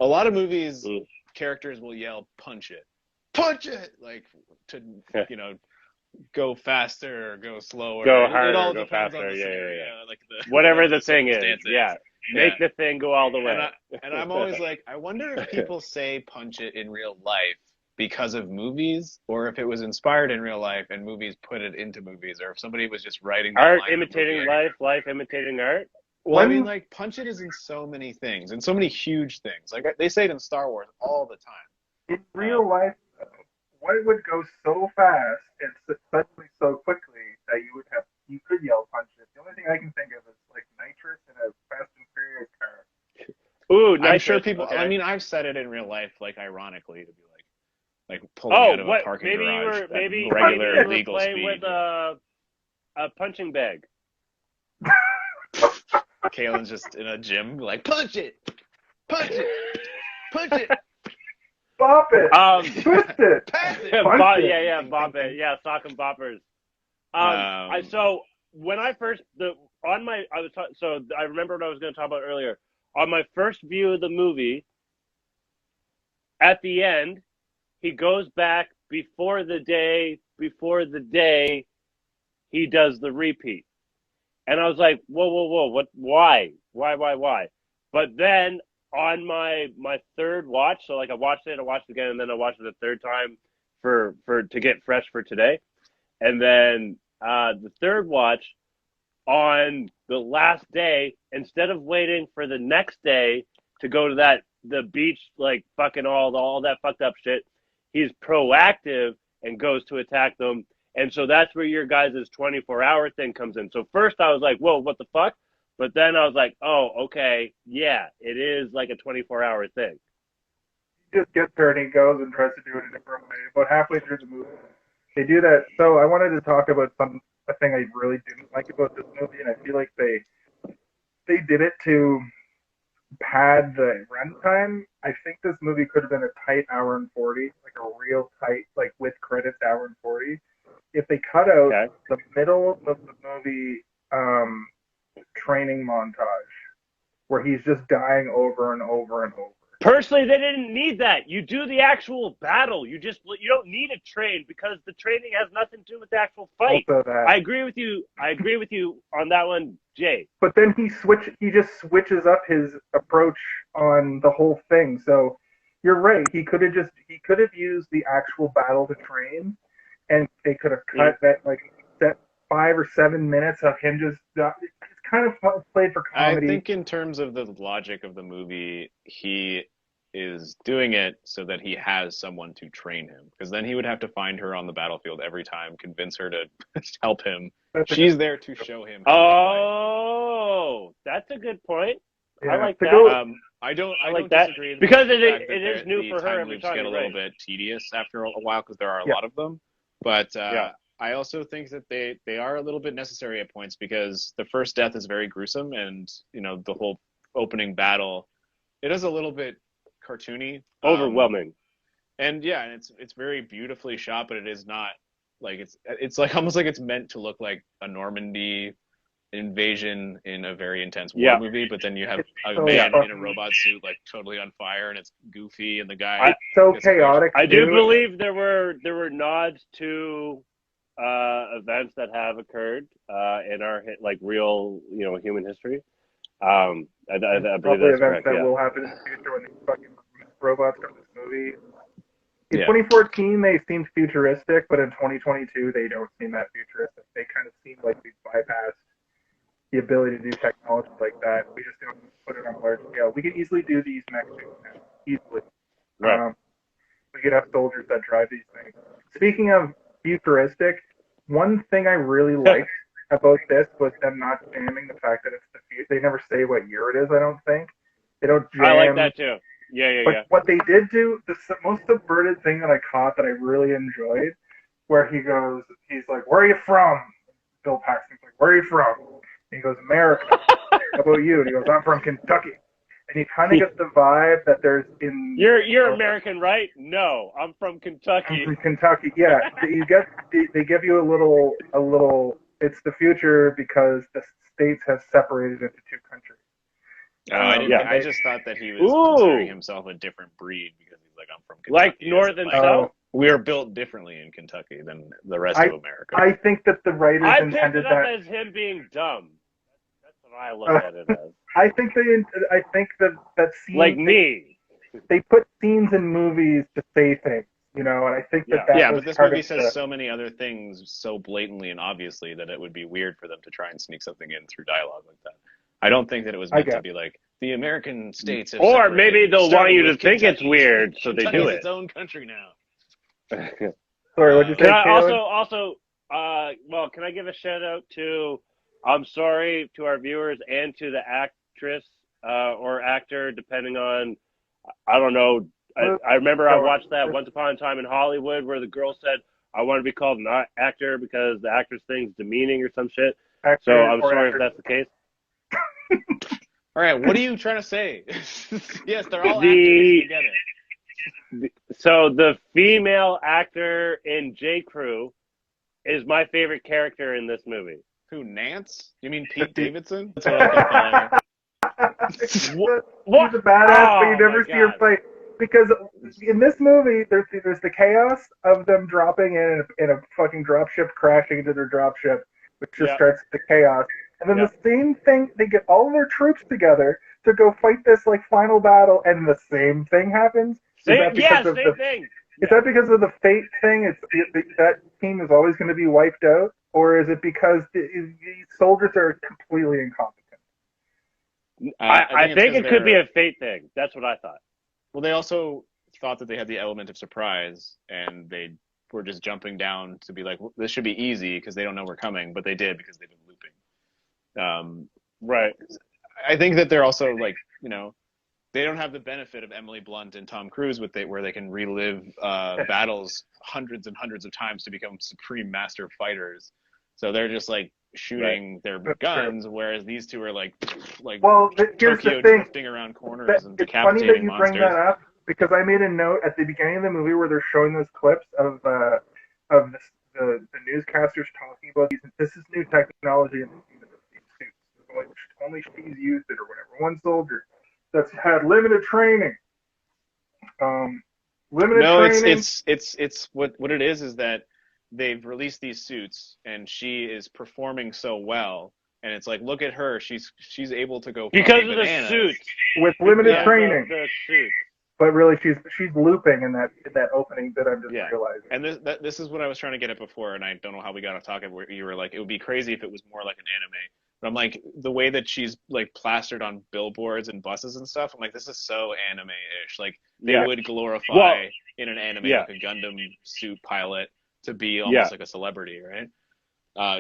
A lot of movies, characters will yell, "Punch it, like to go faster or go slower, go harder, it all go depends faster. on the scenario, Like whatever the thing is. Yeah. Make the thing go all the way. And I'm always like, I wonder if people say punch it in real life because of movies, or if it was inspired in real life and movies put it into movies, or if somebody was just writing art imitating life, life imitating art. Well, I mean, like, punch it is in so many things, in so many huge things. Like, they say it in Star Wars all the time. In real life, what would go so fast and suddenly so quickly that you could yell punch it? The only thing I can think of is like nitrous in a Fast and Furious car. Ooh, nitrous. I'm sure people. Okay. I mean, I've said it in real life, like ironically, to be like pulling out of a parking garage at regular legal speed. With a punching bag. Kalen's just in a gym, like, punch it, punch it, punch it. Bop it. Twist it. Pass it. Bop it. Yeah, sock and boppers. So when I first I remember what I was going to talk about earlier. On my first view of the movie, at the end, he goes back before the day he does the repeat. And I was like, whoa, what? Why? But then on my third watch, so like I watched it again, and then I watched it a third time to get fresh for today. And then the third watch, on the last day, instead of waiting for the next day to go to the beach, like fucking all that fucked up shit, he's proactive and goes to attack them. And so that's where your guys' 24-hour thing comes in. So first I was like, whoa, what the fuck? But then I was like, oh, okay, yeah, it is like a 24-hour thing. He just gets there and he goes and tries to do it a different way. About halfway through the movie, they do that. So I wanted to talk about a thing I really didn't like about this movie, and I feel like they did it to pad the runtime. I think this movie could have been a tight hour and 40, like a real tight, like with credits, hour and 40. If they cut out the middle of the movie training montage where he's just dying over and over and over. Personally, they didn't need that. You do the actual battle. You don't need a train because the training has nothing to do with the actual fight. I agree with you on that one, Jay. But then he just switches up his approach on the whole thing. So you're right. He could have used the actual battle to train, and they could have cut that 5 or 7 minutes of him just. It's kind of played for comedy. I think in terms of the logic of the movie, he is doing it so that he has someone to train him, because then he would have to find her on the battlefield every time, convince her to help him. She's there to show him how to fight. That's a good point. Yeah. I like that. I don't that disagree because it is new for her every time. Get a little bit tedious after a while because there are a lot of them, but I also think that they are a little bit necessary at points, because the first death is very gruesome, and the whole opening battle, it is a little bit cartoony, overwhelming, and it's very beautifully shot, but it is not like it's like almost like it's meant to look like a Normandy invasion in a very intense war movie, but then you have a man in a robot suit like totally on fire, and it's goofy, and the guy so chaotic. I do believe there were nods to events that have occurred in our real human history. I believe probably that's events correct, that will happen in the future when these fucking robots come to this movie. In 2014, they seemed futuristic, but in 2022, they don't seem that futuristic. They kind of seem like we've bypassed the ability to do technology like that. We just don't put it on a large scale. We could easily do these mech suits now, easily. Right. We could have soldiers that drive these things. Speaking of futuristic, one thing I really liked about this was them not jamming the fact that it's the future. They never say what year it is, I don't think. They don't jam. I like that too. Yeah. But what they did do, the most subverted thing that I caught that I really enjoyed, where he's like, "Where are you from?" Bill Paxton's like, "Where are you from?" And he goes, "America." "How about you?" And he goes, "I'm from Kentucky." And you kind of get the vibe that there's in. You're American, right? No, I'm from Kentucky. I'm from Kentucky. Yeah, they give you a little. It's the future because the states have separated into two countries. I just thought that he was considering himself a different breed because he's like, I'm from Kentucky. Like North and South? We are built differently in Kentucky than the rest of America. I think that the writers intended that. I picked it up as him being dumb. That's what I look at it as. I think that scene, like me. They put scenes in movies to say things, and I think that but this movie says so many other things so blatantly and obviously that it would be weird for them to try and sneak something in through dialogue like that. I don't think that it was meant to be like the American states have or maybe they'll want you to think it's weird, so they do it. It's its own country now. Sorry, what'd you say? Well, can I give a shout out to? I'm sorry to our viewers and to the actress or actor, depending on. I don't know. I remember I watched that Once Upon a Time in Hollywood where the girl said, "I want to be called an actor because the actress thing's demeaning or some shit." So I'm sorry if that's the case. All right, what are you trying to say? Yes, they're all actors together. So the female actor in J. Crew is my favorite character in this movie. Who, Nance? You mean Pete Davidson? That's what I've been She's a badass, but you never see her fight. Because in this movie, there's the chaos of them dropping in a fucking dropship, crashing into their dropship, which just starts the chaos. And then the same thing, they get all of their troops together to go fight this like final battle, and the same thing happens. Same thing. Is that because of the fate thing? That team is always going to be wiped out, or is it because these soldiers are completely incompetent? I think it could be a fate thing. That's what I thought. Well, they also thought that they had the element of surprise, and they were just jumping down to be like, well, this should be easy because they don't know we're coming, but they did because they've been looping. Right. I think that they're also like, they don't have the benefit of Emily Blunt and Tom Cruise where they can relive battles hundreds and hundreds of times to become supreme master fighters. So they're just like shooting their guns, whereas these two are like here's Tokyo the thing. drifting around corners and it's funny that you monsters. bring that up because I made a note at the beginning of the movie where they're showing those clips of the newscasters talking about these. This is new technology in these suits. Only she's used it or whatever. One soldier that's had limited training. It's what it is that they've released these suits and she is performing so well, and it's like, look at her, she's able to go because of bananas. the suits with limited training. The suits. But really, she's looping in that opening that I'm just realizing. And this is what I was trying to get at before, and I don't know how we got off topic. Where you were like, it would be crazy if it was more like an anime. But I'm like, the way that she's like plastered on billboards and buses and stuff, I'm like, this is so anime-ish. Like they would glorify in an anime like a Gundam suit pilot to be almost like a celebrity, right?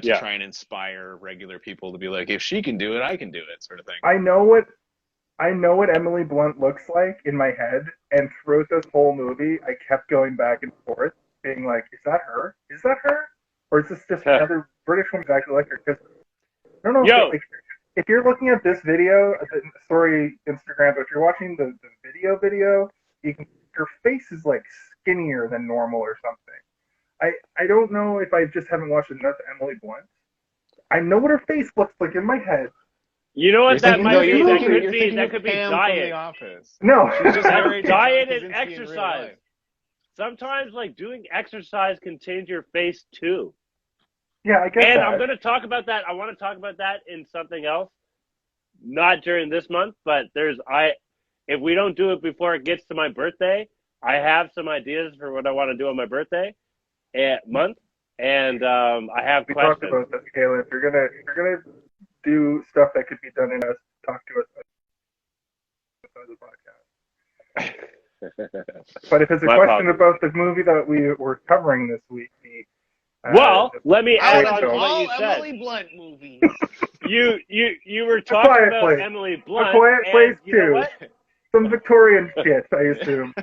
To try and inspire regular people to be like, if she can do it, I can do it, sort of thing. I know what Emily Blunt looks like in my head, and throughout this whole movie, I kept going back and forth, being like, is that her? Is that her? Or is this just another British woman exactly like her? Because I don't know if you're looking at this video, sorry, Instagram, but if you're watching the video, her face is like skinnier than normal or something. I don't know if I just haven't watched enough Emily Blunt. I know what her face looks like in my head. You know what that might be? That could be diet. No, that's diet and exercise. Sometimes, like, doing exercise can change your face too. Yeah, I get that. And I'm going to talk about that. I want to talk about that in something else. Not during this month, but if we don't do it before it gets to my birthday, I have some ideas for what I want to do on my birthday month, and I have We questions. talked about this, Kayla. If you're gonna do stuff that could be done in us, talk to us on the podcast. But if it's a question about the movie that we were covering this week, let me add on to what all you said. Emily Blunt movies. You were talking about Emily Blunt. A Quiet Place you know 2. what? Some Victorian shit, I assume.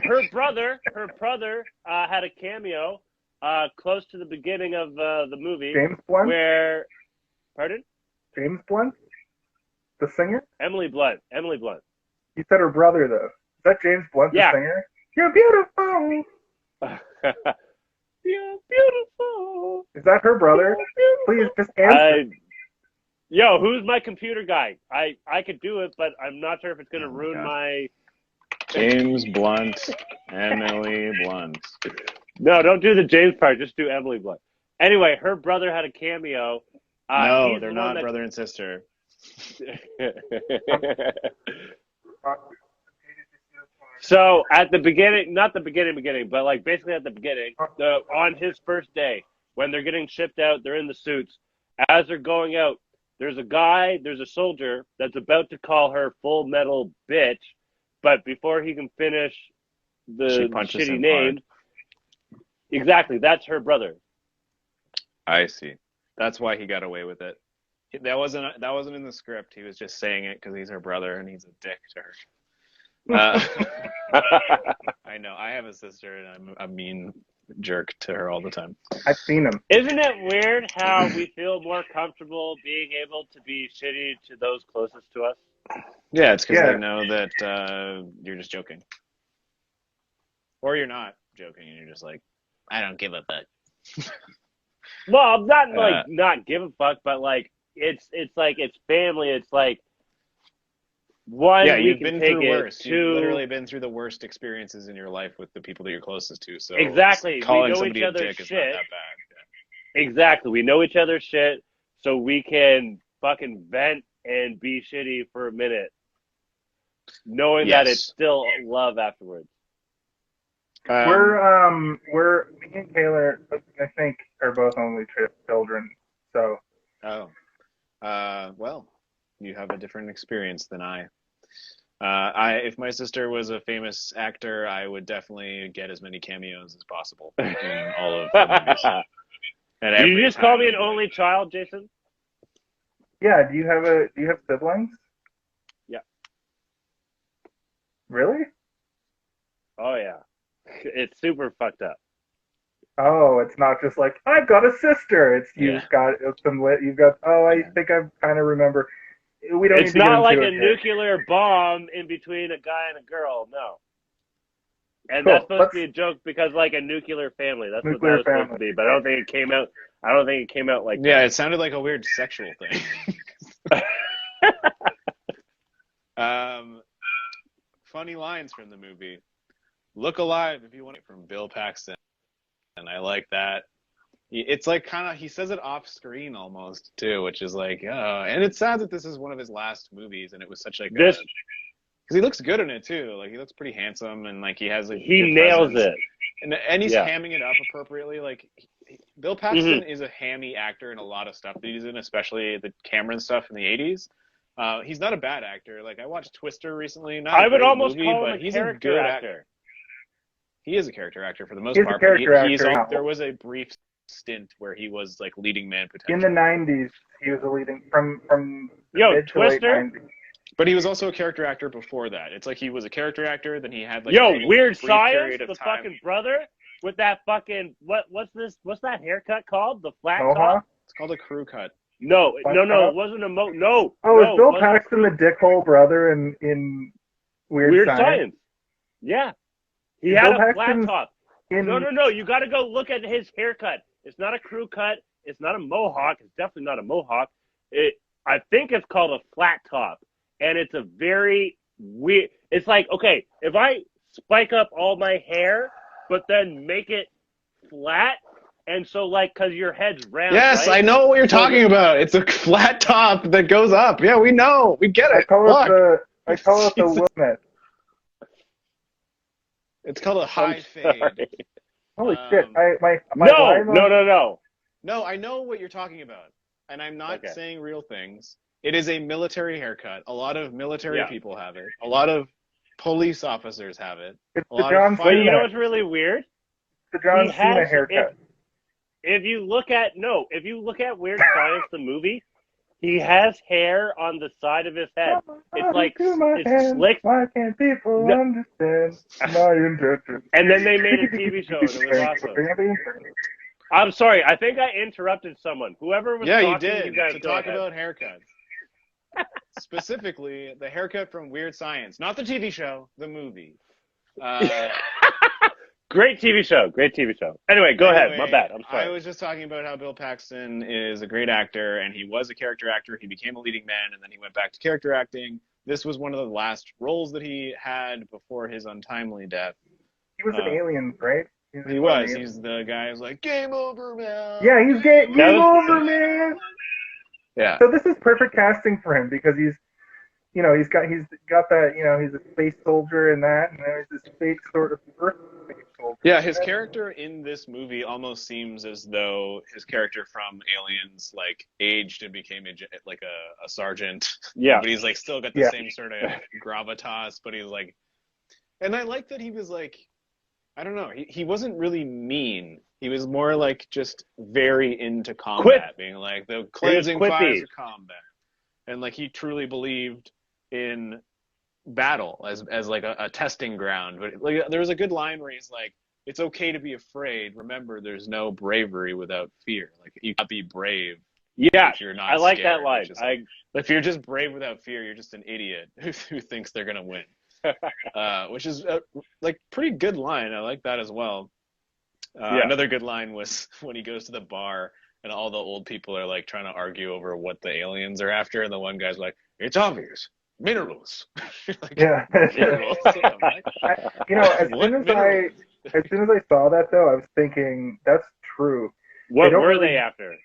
Her brother had a cameo close to the beginning of the movie. James Blunt? Pardon? James Blunt? The singer? Emily Blunt. You said her brother, though. Is that James Blunt, the singer? You're beautiful! You're beautiful! Is that her brother? Please, just answer. Yo, who's my computer guy? I could do it, but I'm not sure if it's going to ruin my... James Blunt, Emily Blunt. No, don't do the James part. Just do Emily Blunt. Anyway, her brother had a cameo. No, they're not brother and sister. So at the beginning, not the beginning, but like basically at the beginning, on his first day, when they're getting shipped out, they're in the suits. As they're going out, there's a soldier that's about to call her Full Metal bitch, but before he can finish the shitty name, exactly, that's her brother. I see. That's why he got away with it. That wasn't in the script. He was just saying it because he's her brother and he's a dick to her. I know. I have a sister and I'm a mean jerk to her all the time. I've seen him. Isn't it weird how we feel more comfortable being able to be shitty to those closest to us? Yeah, it's because they know that you're just joking. Or you're not joking and you're just like, I don't give a fuck. Well, I'm not like not give a fuck, but like it's like it's family. It's like one. Yeah, we you've can been take through it, worse. Two, You've literally been through the worst experiences in your life with the people that you're closest to. So exactly, calling we know somebody each a other's dick shit. is not that bad. Exactly, we know each other's shit, so we can fucking vent and be shitty for a minute, knowing that it's still love afterwards. We're me and Taylor, I think, are both only children. So. Well, you have a different experience than I. If my sister was a famous actor, I would definitely get as many cameos as possible in all of the movies. And did you just call me an only child, Jason? Yeah. Do you have siblings? Yeah. Really? Oh yeah. It's super fucked up. Oh, it's not just like I've got a sister. It's you've got some. You've got. Oh, I think I kind of remember. We don't. It's not like a nuclear bomb in between a guy and a girl. No. And that's supposed to be a joke because like a nuclear family. That's what that was supposed to be. But I don't think it came out. Like that. Yeah, it sounded like a weird sexual thing. Funny lines from the movie. Look alive if you want it, from Bill Paxton. And I like that. It's like kind of, he says it off screen almost too, which is like, and it's sad that this is one of his last movies and it was such like this, because he looks good in it too. Like he looks pretty handsome and like he has like, he nails it. And he's hamming it up appropriately. Like Bill Paxton is a hammy actor in a lot of stuff that he's in, especially the Cameron stuff in the 80s. He's not a bad actor. Like I watched Twister recently. Not I a would great almost movie, call him but a he's character a good actor. He is a character actor for the most part. But there was a brief stint where he was like leading man potential. In the 90s, he was a leading from mid to late Twister. 90s. But he was also a character actor before that. It's like he was a character actor, then he had like Weird Science, the time. Fucking brother with that fucking what's that haircut called? The flat top? It's called a crew cut. No, it wasn't a no. Oh, is Bill Paxton the dickhole brother in Weird Science? Yeah. He had a flat top. No. You got to go look at his haircut. It's not a crew cut. It's not a mohawk. It's definitely not a mohawk. I think it's called a flat top. And it's a very weird. It's like, okay, if I spike up all my hair, but then make it flat, and so like, because your head's round. Yes, right? I know what you're talking about. It's a flat top that goes up. Yeah, we know. We get it. I call it the limit. It's called a high fade. Sorry. Holy shit! My No, live no, no, no. No, I know what you're talking about, and I'm not Okay. saying real things. It is a military haircut. A lot of military Yeah. people have it. A lot of police officers have it. It's A the lot John of But fire. you know Cena. what's really weird? The John He Cena has haircut. if you look at Weird Science the movie, he has hair on the side of his head. It's like it's slick. Why can't people No. understand my intentions? And then they made a TV show, and it was awesome. I'm sorry. I think I interrupted someone. Whoever was Yeah, talking, you did. you guys To go talk ahead. about haircuts. Specifically, the haircut from Weird Science. Not the TV show, the movie. Great TV show. Great TV show. Anyway, go ahead. My bad. I'm sorry. I was just talking about how Bill Paxton is a great actor, and he was a character actor. He became a leading man, and then he went back to character acting. This was one of the last roles that he had before his untimely death. He was an alien, right? He was. He's the guy who's like, game over, man. Yeah, he's game over, man. Yeah. So this is perfect casting for him because he's got that, he's a space soldier and that, and there's this fake sort of Earth space soldier. Yeah, his character in this movie almost seems as though his character from Aliens like aged and became a sergeant. Yeah. But he's like still got the same sort of gravitas, but he's like, and I like that he was like, I don't know, he wasn't really mean. He was more like just very into combat, being like the cleansing fires of combat. And like he truly believed in battle as like a testing ground. But like there was a good line where he's like, it's okay to be afraid. Remember, there's no bravery without fear. Like you can't be brave. Yeah, if you're not I like scared. that line. If you're just brave without fear, you're just an idiot who thinks they're gonna win. Which is like pretty good line. I like that as well. Another good line was when he goes to the bar and all the old people are like trying to argue over what the aliens are after, and the one guy's like, "It's obvious, minerals." Like, yeah. Minerals. as soon as I saw that though, I was thinking that's true. What were they after?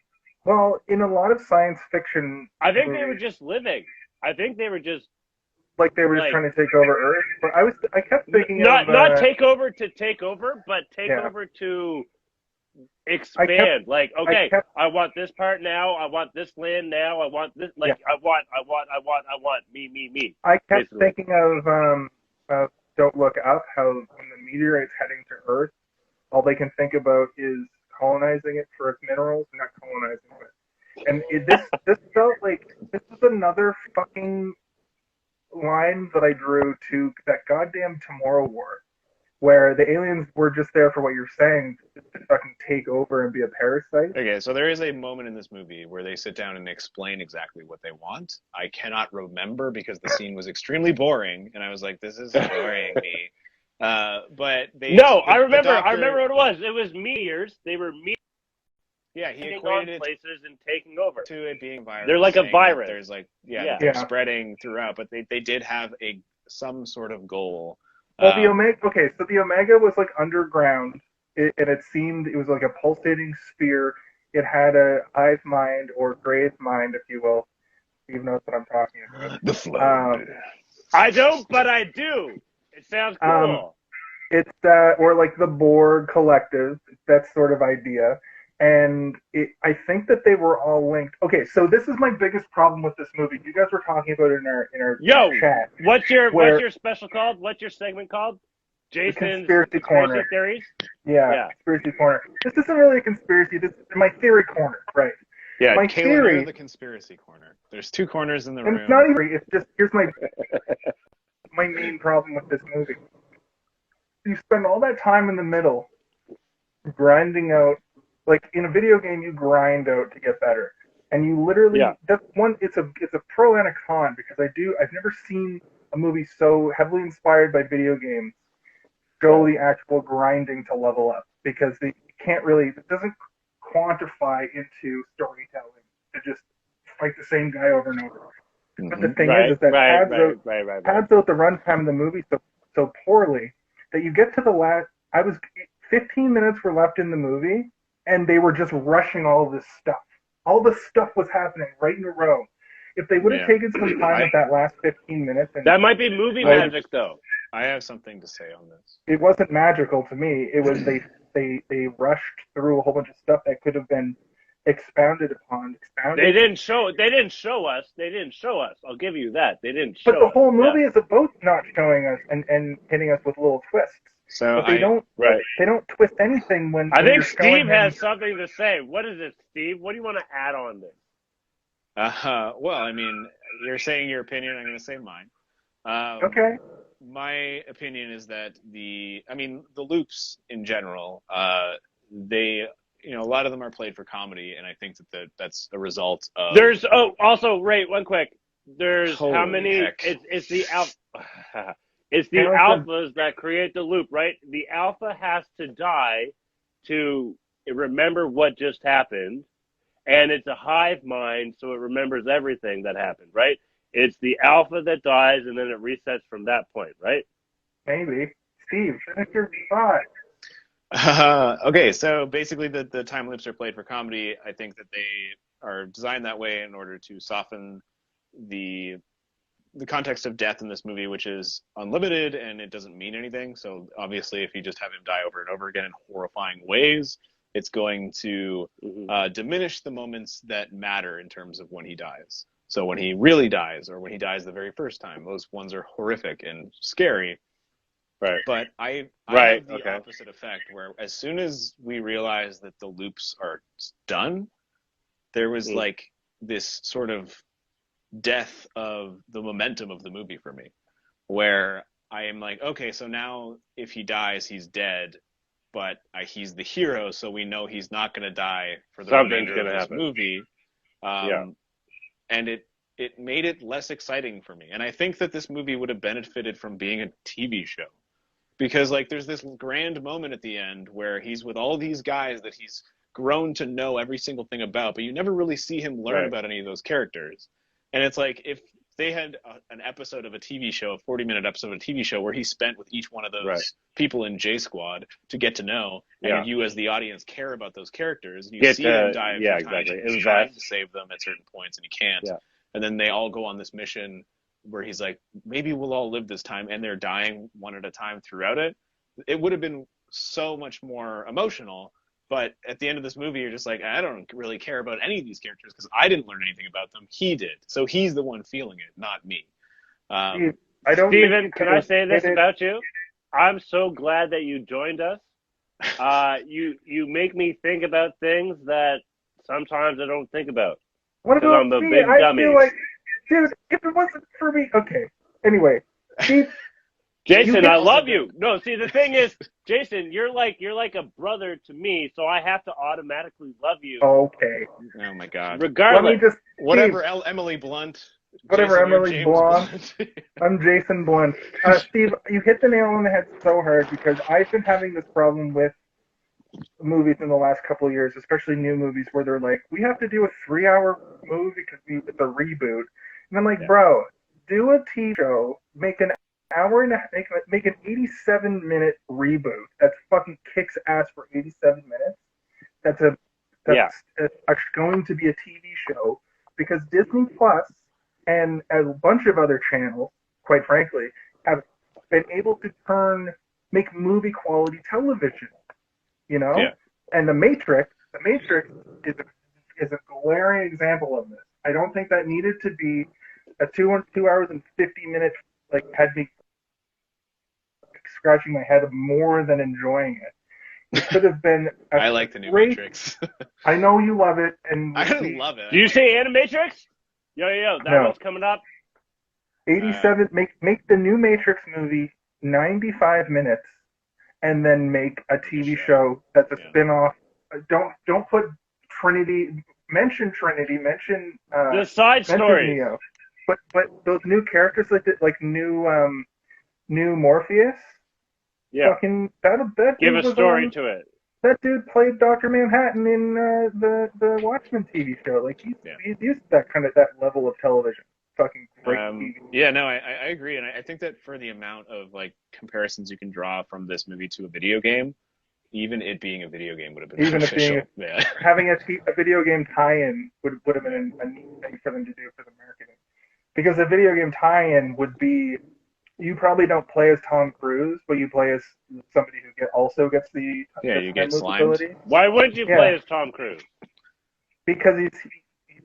Well, in a lot of science fiction, I think they were just living. I think they were just like they were just trying to take over Earth. But I kept thinking not take over to take over, but take over to expand. I want this part now. I want this land now. I want this. I want me. I kept thinking of Don't Look Up. How when the meteorite's heading to Earth, all they can think about is colonizing it for its minerals, not colonizing it. And this felt like this is another fucking line that I drew to that goddamn Tomorrow War, where the aliens were just there for what you're saying, just to fucking take over and be a parasite. Okay, so there is a moment in this movie where they sit down and explain exactly what they want. I cannot remember because the scene was extremely boring, and I was like, this is boring me. But they... No, I remember what it was. It was meteors. They were meteors. Yeah, he equated it places and taking over to it being a virus. They're like a virus. There's like they're spreading throughout, but they did have some sort of goal. Well, the Omega. Okay, so the Omega was like underground, and it seemed it was like a pulsating sphere. It had a hive mind or grave mind, if you will. Steve knows what I'm talking about. The flow. I don't, but I do. It sounds cool. It's or like the Borg collective. That sort of idea. And I think that they were all linked. Okay, so this is my biggest problem with this movie. You guys were talking about it in our chat. What's your special called? What's your segment called? Jason's Conspiracy Corner. Theories? Yeah, Conspiracy Corner. This isn't really a conspiracy. This is my theory corner, right? Yeah, my theory. The conspiracy corner. There's two corners in the room. It's not even. It's just here's my main problem with this movie. You spend all that time in the middle, grinding out. Like in a video game, you grind out to get better, and you literally that's one. It's a pro and a con because I've never seen a movie so heavily inspired by video games show the actual grinding to level up because it doesn't quantify into storytelling to just fight the same guy over and over. But the thing is that pads out the runtime of the movie so poorly that you get to the last. 15 minutes were left in the movie. And they were just rushing all this stuff. All this stuff was happening right in a row. If they would have taken some time at that last 15 minutes... that might be movie magic, though. I have something to say on this. It wasn't magical to me. It was they rushed through a whole bunch of stuff that could have been expounded upon. They didn't show. They didn't show us. They didn't show us. I'll give you that. They didn't show But the us. whole movie is about not showing us and hitting us with little twists. So But they don't twist anything when. I when think you're showing Steve them. has something to say. What is it, Steve? What do you want to add on this? Well, I mean, you're saying your opinion. I'm going to say mine. Okay. My opinion is that the loops in general, they, a lot of them are played for comedy, and I think that's a result of. There's also Ray. One quick. There's Holy how many? heck. It's the alpha. It's the alphas that create the loop, right? The alpha has to die to remember what just happened, and it's a hive mind, so it remembers everything that happened, right? It's the alpha that dies, and then it resets from that point, right? Maybe. Steve, finish your thought. Okay, so basically the time loops are played for comedy. I think that they are designed that way in order to soften the context of death in this movie, which is unlimited and it doesn't mean anything. So obviously, if you just have him die over and over again in horrifying ways, it's going to diminish the moments that matter in terms of when he dies. So when he really dies, or when he dies the very first time, those ones are horrific and scary. Right. But I have the opposite effect, where as soon as we realize that the loops are done, there was like this sort of death of the momentum of the movie for me, where I am like, okay, so now if he dies, he's dead, but he's the hero, so we know he's not going to die for the remainder of this movie. And it made it less exciting for me. And I think that this movie would have benefited from being a TV show. Because there's this grand moment at the end where he's with all these guys that he's grown to know every single thing about, but you never really see him learn about any of those characters. And it's like, if they had an episode of a TV show, a 40-minute episode of a TV show where he spent with each one of those people in J Squad to get to know, and you as the audience care about those characters, and you see him die a few times, and he's trying to save them at certain points, and he can't. And then they all go on this mission where he's like, maybe we'll all live this time, and they're dying one at a time throughout it. It would have been so much more emotional. But at the end of this movie, you're just like, I don't really care about any of these characters because I didn't learn anything about them. He did. So he's the one feeling it, not me. Steven, can I say this about you? I'm so glad that you joined us. You make me think about things that sometimes I don't think about. What about I'm a me? big dummy. Feel like, dude, if it wasn't for me... Okay. Anyway, Steve... Jason, I love you. No, see, the thing is, Jason, you're like a brother to me, so I have to automatically love you. Okay. Oh my God. Regardless, whatever Emily Blunt. Whatever Emily Blunt. I'm Jason Blunt. Steve, you hit the nail on the head so hard because I've been having this problem with movies in the last couple of years, especially new movies, where they're like, we have to do a 3-hour movie because it's a reboot. And I'm like, bro, do a TV show, make an hour and make an 87-minute reboot that fucking kicks ass for 87 minutes. That's going to be a TV show because Disney Plus and a bunch of other channels, quite frankly, have been able to make movie quality television. And The Matrix is a glaring example of this. I don't think that needed to be a 2 hours and 50 minutes. Had me scratching my head more than enjoying it. It could have been. I like the new Matrix. I know you love it, and I don't love it. Do you say Animatrix? Yo, that one's coming up. 87. Make the new Matrix movie 95 minutes, and then make a TV show that's a spin-off. Don't put Trinity. Mention Trinity. Mention the side story. Neo. But those new characters like new Morpheus. Yeah. Fucking that give a story to it. That dude played Dr. Manhattan in the Watchmen TV show. He's used to that level of television. Fucking great TV. Yeah, no, I agree, and I think that for the amount of comparisons you can draw from this movie to a video game, even it being a video game would have been beneficial. Having a video game tie-in would have been a neat thing for them to do for the marketing. Because a video game tie-in would be you probably don't play as Tom Cruise, but you play as somebody who also gets the you get move slimed. ability. Why wouldn't you play as Tom Cruise? Because he's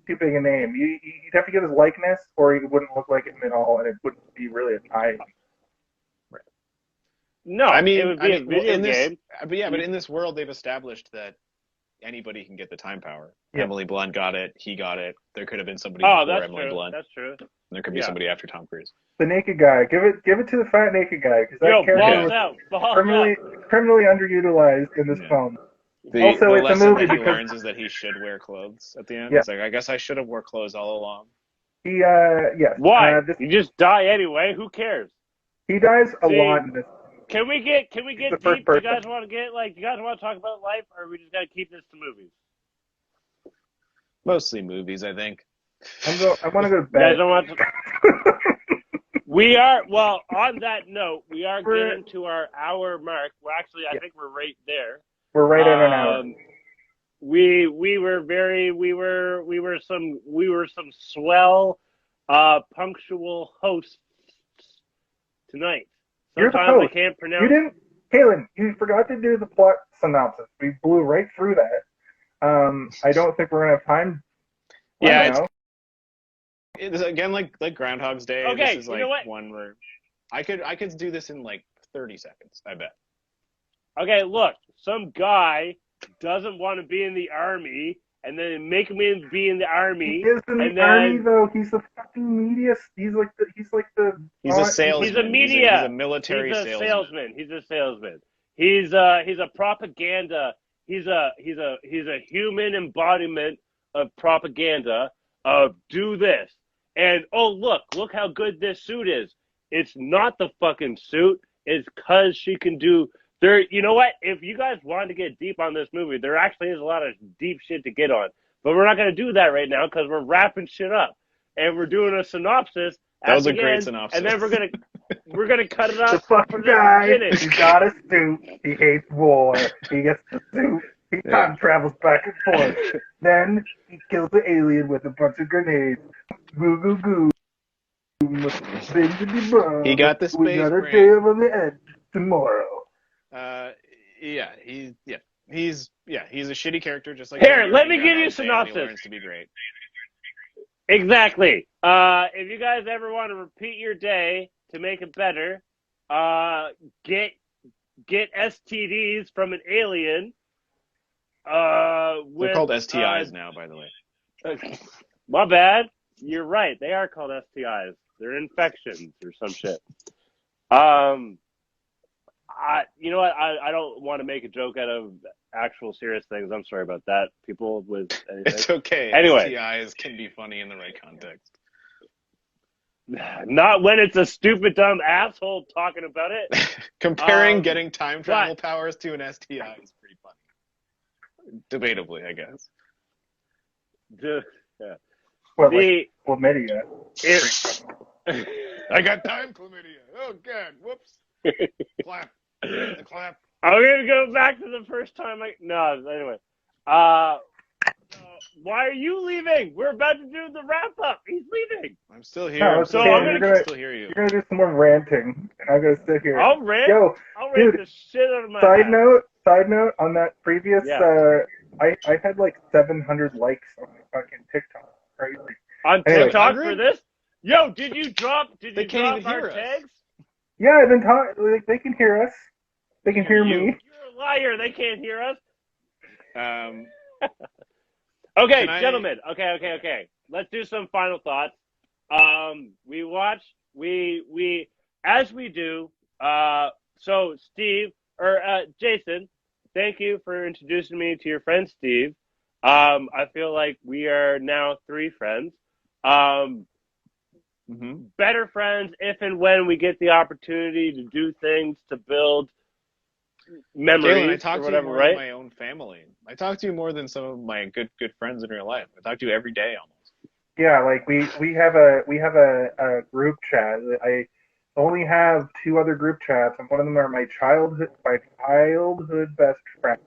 too big a name. You'd have to get his likeness, or he wouldn't look like him at all, and it wouldn't be really a tie. No, I mean, it would be a video game. But in this world, they've established that anybody can get the time power. Yeah. Emily Blunt got it. He got it. There could have been somebody before Emily Blunt. That's true. And there could be somebody after Tom Cruise. The naked guy. Give it to the fat naked guy, because that character was criminally underutilized in this film. The it's lesson a movie that he learns is that he should wear clothes at the end. Yeah. It's like, I guess I should have wore clothes all along. Yes. Why? You just die anyway. Who cares? He dies a lot in this. Can we get deep? You guys want to talk about life, or are we just gotta keep this to movies? Mostly movies, I think. I want to go to bed. You guys don't want to... We are, well, on that note, we are getting to our hour mark. Well, actually, I think we're right there. We're right at an hour. We were some swell, punctual hosts tonight. Sometimes I can't pronounce. You didn't, Kaylin. You forgot to do the plot synopsis. We blew right through that. I don't think we're gonna have time. It's again like Groundhog's Day. Okay, this is like one where I could do this in like 30 seconds. I bet. Okay, look, some guy doesn't want to be in the army, and then make him be in the army. He is in the army, though. He's a fucking media. He's a salesman. He's a media. He's a military salesman. He's a salesman. He's a propaganda. He's a human embodiment of propaganda of do this. And look how good this suit is. It's not the fucking suit. It's because she can do there. You know what? If you guys want to get deep on this movie, there actually is a lot of deep shit to get on. But we're not going to do that right now because we're wrapping shit up. And we're doing a synopsis. That was a great synopsis. And then we're gonna cut it up. The fucking guy, he got a suit. He hates war. He gets the suit. He time travels back and forth. Then he kills the alien with a bunch of grenades. Goo goo goo. He got the space We got a brain. day on the end tomorrow. He's a shitty character, just like. Here, let me give you a synopsis. He learns to be great. Exactly. If you guys ever want to repeat your day to make it better, get STDs from an alien. They're called STIs now, by the way. My bad. You're right. They are called STIs. They're infections or some shit. You know what? I don't want to make a joke out of actual serious things. I'm sorry about that. People with anything. It's okay. Anyway. STIs can be funny in the right context. Not when it's a stupid, dumb asshole talking about it. Comparing getting time travel powers to an STI is pretty funny. Debatably, I guess. Yeah. Chlamydia. I got time chlamydia. Oh, God. Whoops. Clap. The clap. I'm going to go back to the first time anyway. Why are you leaving? We're about to do the wrap-up. He's leaving. I'm still here. No, so I'm going to still hear you. You're going to do some more ranting, and I'm going to sit here. I'll rant. I'll rant the shit out of my Side note, on that previous, Yeah. I had like 700 likes on my fucking TikTok. Crazy. On TikTok for this? Yo, did you drop can't even our hear us. tags? Yeah, I've been talking. Like, they can hear us. They can hear me. You're a liar. They can't hear us. Okay, gentlemen. Okay. Let's do some final thoughts. We as we do. So Steve or Jason, thank you for introducing me to your friend Steve. I feel like we are now 3 friends. Better friends if and when we get the opportunity to do things to build memories. Galen, I talk or to whatever, you more right? than my own family. I talk to you more than some of my good friends in real life. I talk to you every day almost. Yeah, like we have a group chat. I only have 2 other group chats, and one of them are my childhood best friends.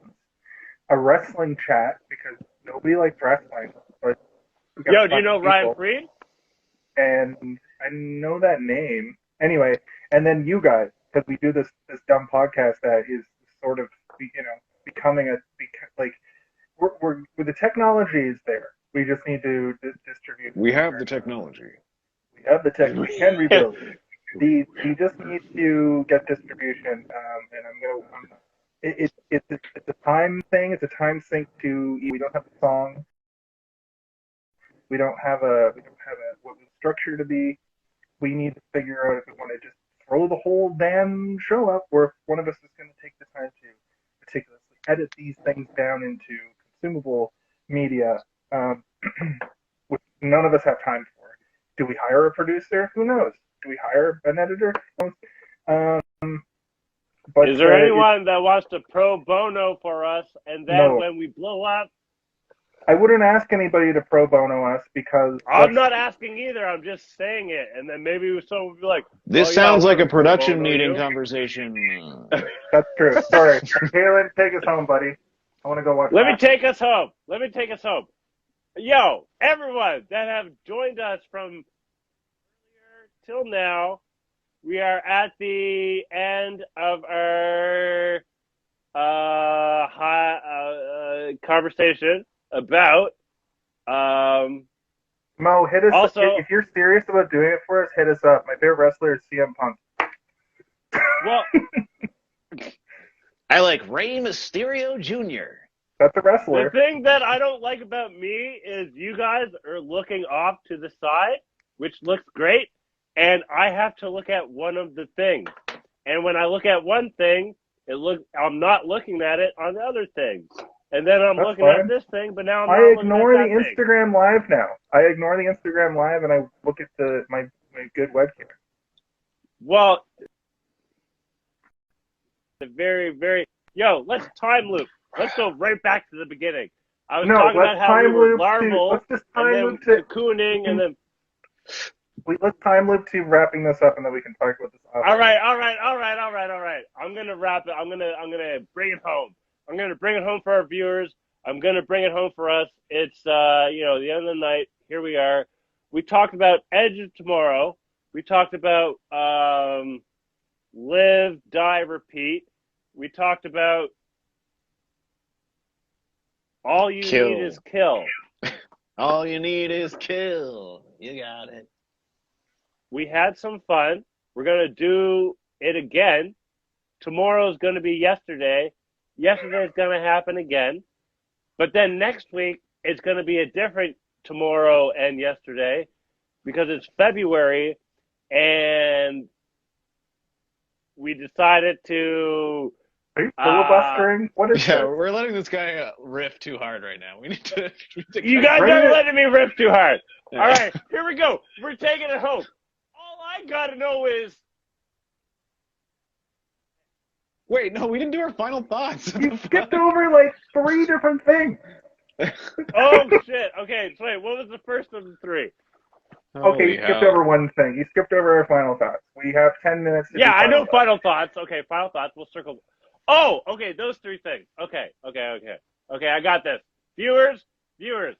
A wrestling chat because nobody likes wrestling. But Yo, do you know Ryan Freed? And I know that name. Anyway, and then you guys, because we do this dumb podcast that is sort of becoming like we're the technology is there. We just need to distribute. We have the technology. We have the tech. We can rebuild. We just need to get distribution, and it's a time thing. It's a time sync to. We don't have a song. We don't have a what the structure to be. We need to figure out if we want to just throw the whole damn show up, or if one of us is going to take the time to meticulously edit these things down into consumable media, which none of us have time for. Do we hire a producer? Who knows? Do we hire an editor? But is there anyone that wants to pro bono for us, and then No. when we blow up? I wouldn't ask anybody to pro bono us because I'm not asking either. I'm just saying it, and then maybe someone would be like, This "Oh, yeah, sounds I like a wanna pro production bono meeting you." conversation. That's true. Sorry, Galen, take us home, buddy. I want to go watch. Let me take us home. Let me take us home. Yo, everyone that have joined us from earlier till now, we are at the end of our conversation about. Mo, hit us. Also, if you're serious about doing it for us, hit us up. My favorite wrestler is CM Punk. well, I like Rey Mysterio Jr. That's a the wrestler. thing that I don't like about me is you guys are looking off to the side, which looks great, and I have to look at one of the things. And when I look at one thing, I'm not looking at it on the other thing. And then I'm That's looking fine. at this thing, but now I'm I not looking ignore at the that thing. Instagram live now. I ignore the Instagram live and I look at my good webcam. Well, the very, very let's time loop. Let's go right back to the beginning. I was talking about how we were larval let's just and time then loop to cocooning and then. let's time loop to wrapping this up and then we can talk about this. All right. I'm gonna wrap it. I'm gonna bring it home. I'm gonna bring it home for our viewers. I'm gonna bring it home for us. It's the end of the night. Here we are. We talked about Edge of Tomorrow. We talked about Live, Die, Repeat. We talked about All You Kill. Need Is Kill. All you need is kill. You got it. We had some fun. We're gonna do it again. Tomorrow's gonna be yesterday. Yesterday's gonna happen again. But then next week it's gonna be a different tomorrow and yesterday because it's February and we decided to. Are you filibustering? What is Yeah, this? we're letting this guy riff too hard right now. We need to. You guys are letting me riff too hard. All right, here we go. We're taking it home. All I gotta know is. Wait, no, we didn't do our final thoughts. You skipped over like 3 different things. Oh shit! Okay, so wait, what was the first of the 3? Okay, you skipped over one thing. You skipped over our final thoughts. We have 10 minutes to do I know thoughts. final thoughts. Okay, final thoughts. We'll circle. Oh, okay, those 3 things. Okay, I got this. Viewers. We're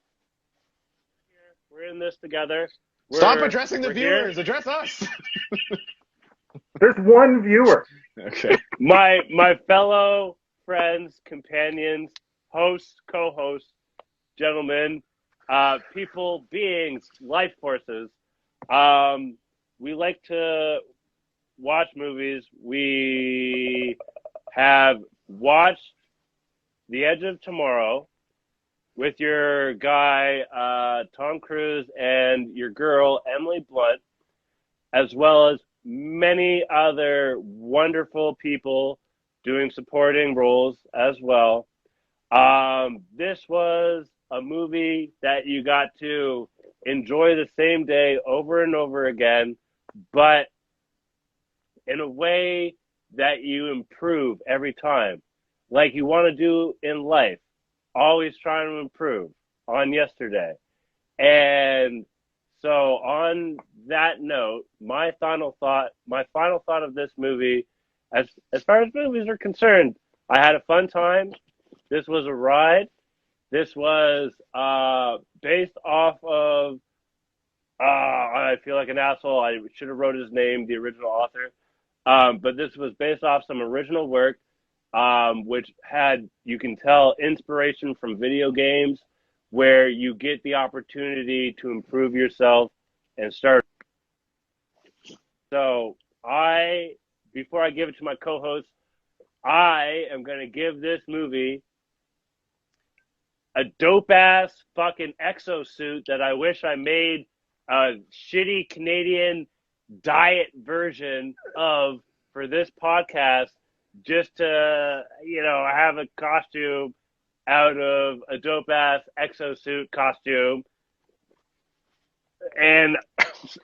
in this together. Stop addressing the here. viewers. Address us. There's one viewer. Okay. My fellow friends, companions, hosts, co-hosts, gentlemen, people, beings, life forces. We like to watch movies. We have watched The Edge of Tomorrow with your guy, Tom Cruise, and your girl, Emily Blunt, as well as many other wonderful people doing supporting roles as well. This was a movie that you got to enjoy the same day over and over again, but in a way that you improve every time, like you want to do in life, always trying to improve on yesterday. And so on that note, my final thought of this movie, as far as movies are concerned, I had a fun time. This was a ride. This was based off of, I feel like an asshole. I should have wrote his name, the original author. But this was based off some original work, which had, you can tell, inspiration from video games, where you get the opportunity to improve yourself and start. So before I give it to my co-host, I am going to give this movie a dope-ass fucking exosuit that I wish I made a shitty Canadian diet version of for this podcast, just to, have a costume out of a dope-ass exosuit costume. And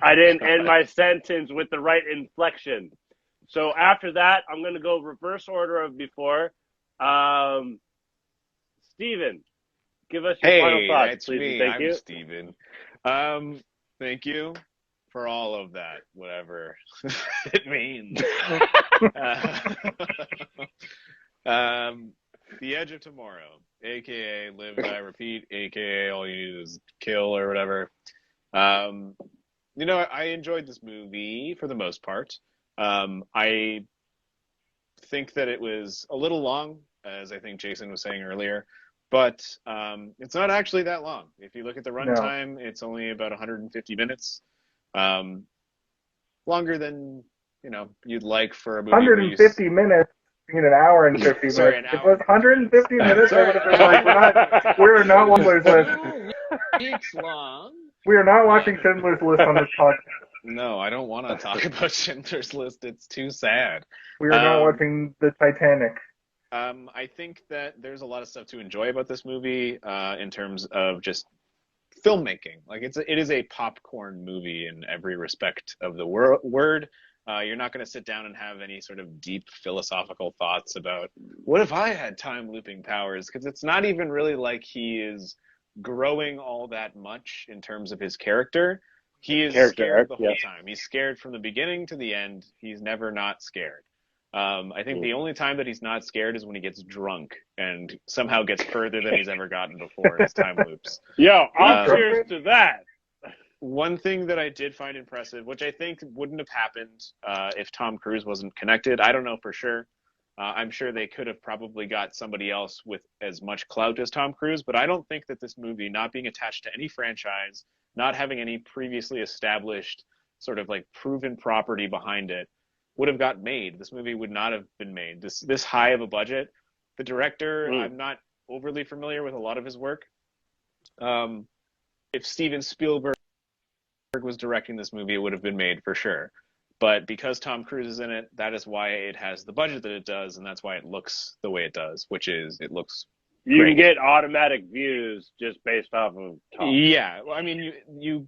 I didn't end my sentence with the right inflection. So after that, I'm going to go reverse order of before. Steven, give us your final thoughts, that's please. me. Thank I'm you. Steven. Thank you for all of that, whatever it means. The Edge of Tomorrow, aka Live, Die, Repeat, aka all you need is kill or whatever. I enjoyed this movie for the most part. I think that it was a little long, as I think Jason was saying earlier, but it's not actually that long. If you look at the runtime, it's only about 150 minutes. Longer than, you'd like for a movie. 150 minutes. An hour and 50 minutes. Sorry, It was 150 minutes. I would have been like, we're not Schindler's List. Weeks long. We are not watching Schindler's List on this podcast. No, I don't want to talk about Schindler's List. It's too sad. We are not watching the Titanic. I think that there's a lot of stuff to enjoy about this movie in terms of just filmmaking. Like it is a popcorn movie in every respect of the word. You're not going to sit down and have any sort of deep philosophical thoughts about what if I had time looping powers, because it's not even really like he is growing all that much in terms of his character. He is scared the whole time. He's scared from the beginning to the end. He's never not scared. I think the only time that he's not scared is when he gets drunk and somehow gets further than he's ever gotten before in his time loops. Yo, I'm cheers to that. One thing that I did find impressive, which I think wouldn't have happened if Tom Cruise wasn't connected, I don't know for sure. I'm sure they could have probably got somebody else with as much clout as Tom Cruise, but I don't think that this movie, not being attached to any franchise, not having any previously established sort of like proven property behind it, would have got made. This movie would not have been made. This high of a budget. The director, I'm not overly familiar with a lot of his work. If Steven Spielberg was directing this movie, it would have been made for sure. But because Tom Cruise is in it, that is why it has the budget that it does, and that's why it looks the way it does, which is it looks You can get automatic views just based off of Tom. Yeah, well, I mean,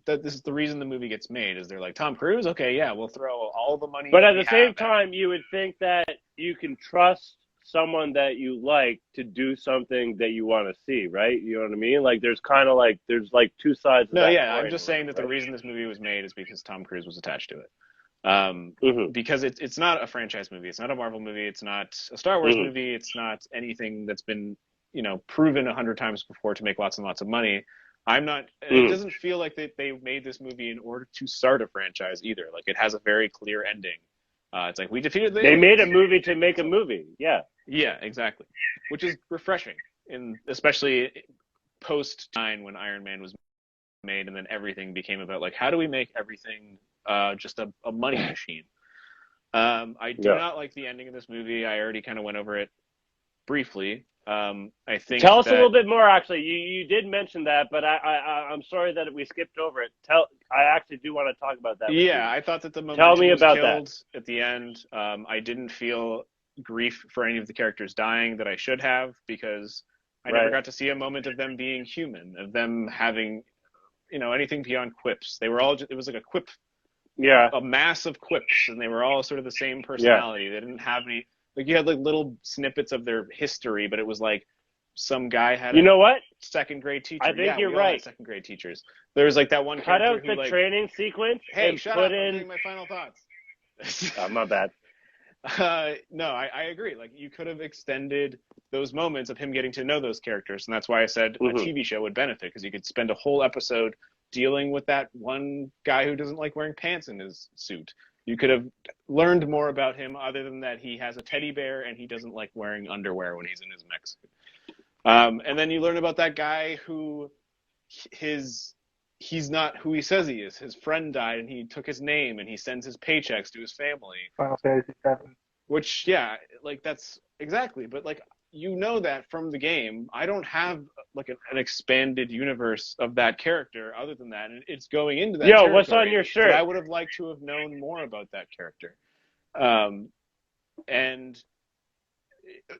this is the reason the movie gets made. Is they're like, Tom Cruise? Okay, yeah, we'll throw all the money. But at the same time, you would think that you can trust someone that you like to do something that you want to see, right? You know what I mean? Like, there's two sides. No, yeah, I'm just saying that the reason this movie was made is because Tom Cruise was attached to it. Because it's not a franchise movie. It's not a Marvel movie. It's not a Star Wars movie. It's not anything that's been proven 100 times before to make lots and lots of money. It doesn't feel like they made this movie in order to start a franchise either. Like, it has a very clear ending. It's like, we defeated They made a movie to make a movie. Yeah. Yeah, exactly. Which is refreshing, especially post 9 when Iron Man was made, and then everything became about like, how do we make everything just a money machine? I do not like the ending of this movie. I already kind of went over it briefly. I think tell us a little bit more. Actually, you did mention that, but I'm sorry that we skipped over it. I actually do want to talk about that. Yeah, I thought that the momentum was killed at the end. I didn't feel grief for any of the characters dying that I should have, because I never got to see a moment of them being human, of them having, anything beyond quips. They were all it was like a quip, a mass of quips, and they were all sort of the same personality. They didn't have any. Like, you had like little snippets of their history, but it was like some guy had second grade teacher. I think you're right. Second grade teachers. There was like that one cut out who, the training sequence. Hey, and shut put up! in... I'm getting my final thoughts. Oh, my bad. No, I agree. Like, you could have extended those moments of him getting to know those characters, and that's why I said a TV show would benefit, because you could spend a whole episode dealing with that one guy who doesn't like wearing pants in his suit. You could have learned more about him other than that he has a teddy bear and he doesn't like wearing underwear when he's in his mech suit. And then you learn about that guy who he's not who he says he is. His friend died and he took his name and he sends his paychecks to his family. Final Fantasy VII. Which, yeah, like that's exactly. But like you know that from the game. I don't have like an expanded universe of that character other than that, and it's going into that. Yo, what's on your shirt? But I would have liked to have known more about that character. And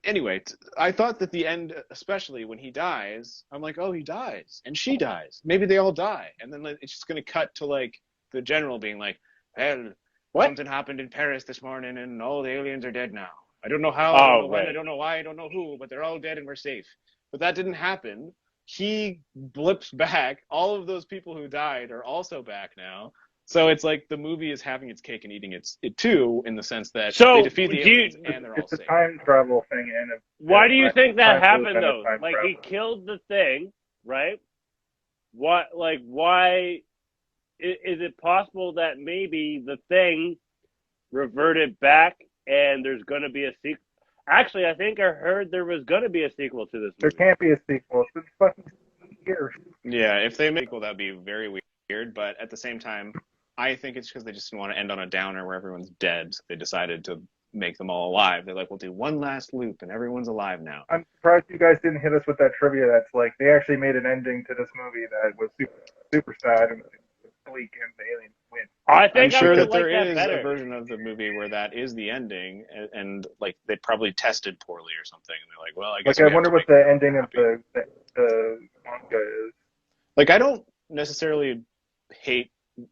anyway, I thought that the end, especially when he dies, I'm like, oh, he dies, and she dies. Maybe they all die, and then it's just going to cut to like the general being like, well, something happened in Paris this morning, and all the aliens are dead now. I don't know how, I don't know when, I don't know why, I don't know who, but they're all dead and we're safe. But that didn't happen. He blips back. All of those people who died are also back now. So it's like the movie is having its cake and eating it too, in the sense that they defeat the aliens and they're all safe. It's a time travel thing. Why do you think that happened, though? Like, he killed the thing, right? What? Like, why? Is it possible that maybe the thing reverted back and there's going to be a sequel? Actually, I think I heard there was going to be a sequel to this movie. There can't be a sequel. It's been fucking years. Yeah, if they make a sequel, that'd be very weird. But at the same time, I think it's because they just didn't want to end on a downer where everyone's dead. So they decided to make them all alive. They're like, we'll do one last loop and everyone's alive now. I'm surprised you guys didn't hit us with that trivia. That's like, they actually made an ending to this movie that was super, super sad and bleak, and the aliens win. I'm sure that there is a version of the movie where that is the ending, and like they probably tested poorly or something, and they're like, well, I guess. Like, I wonder what the ending of the manga is. Like, I don't necessarily hate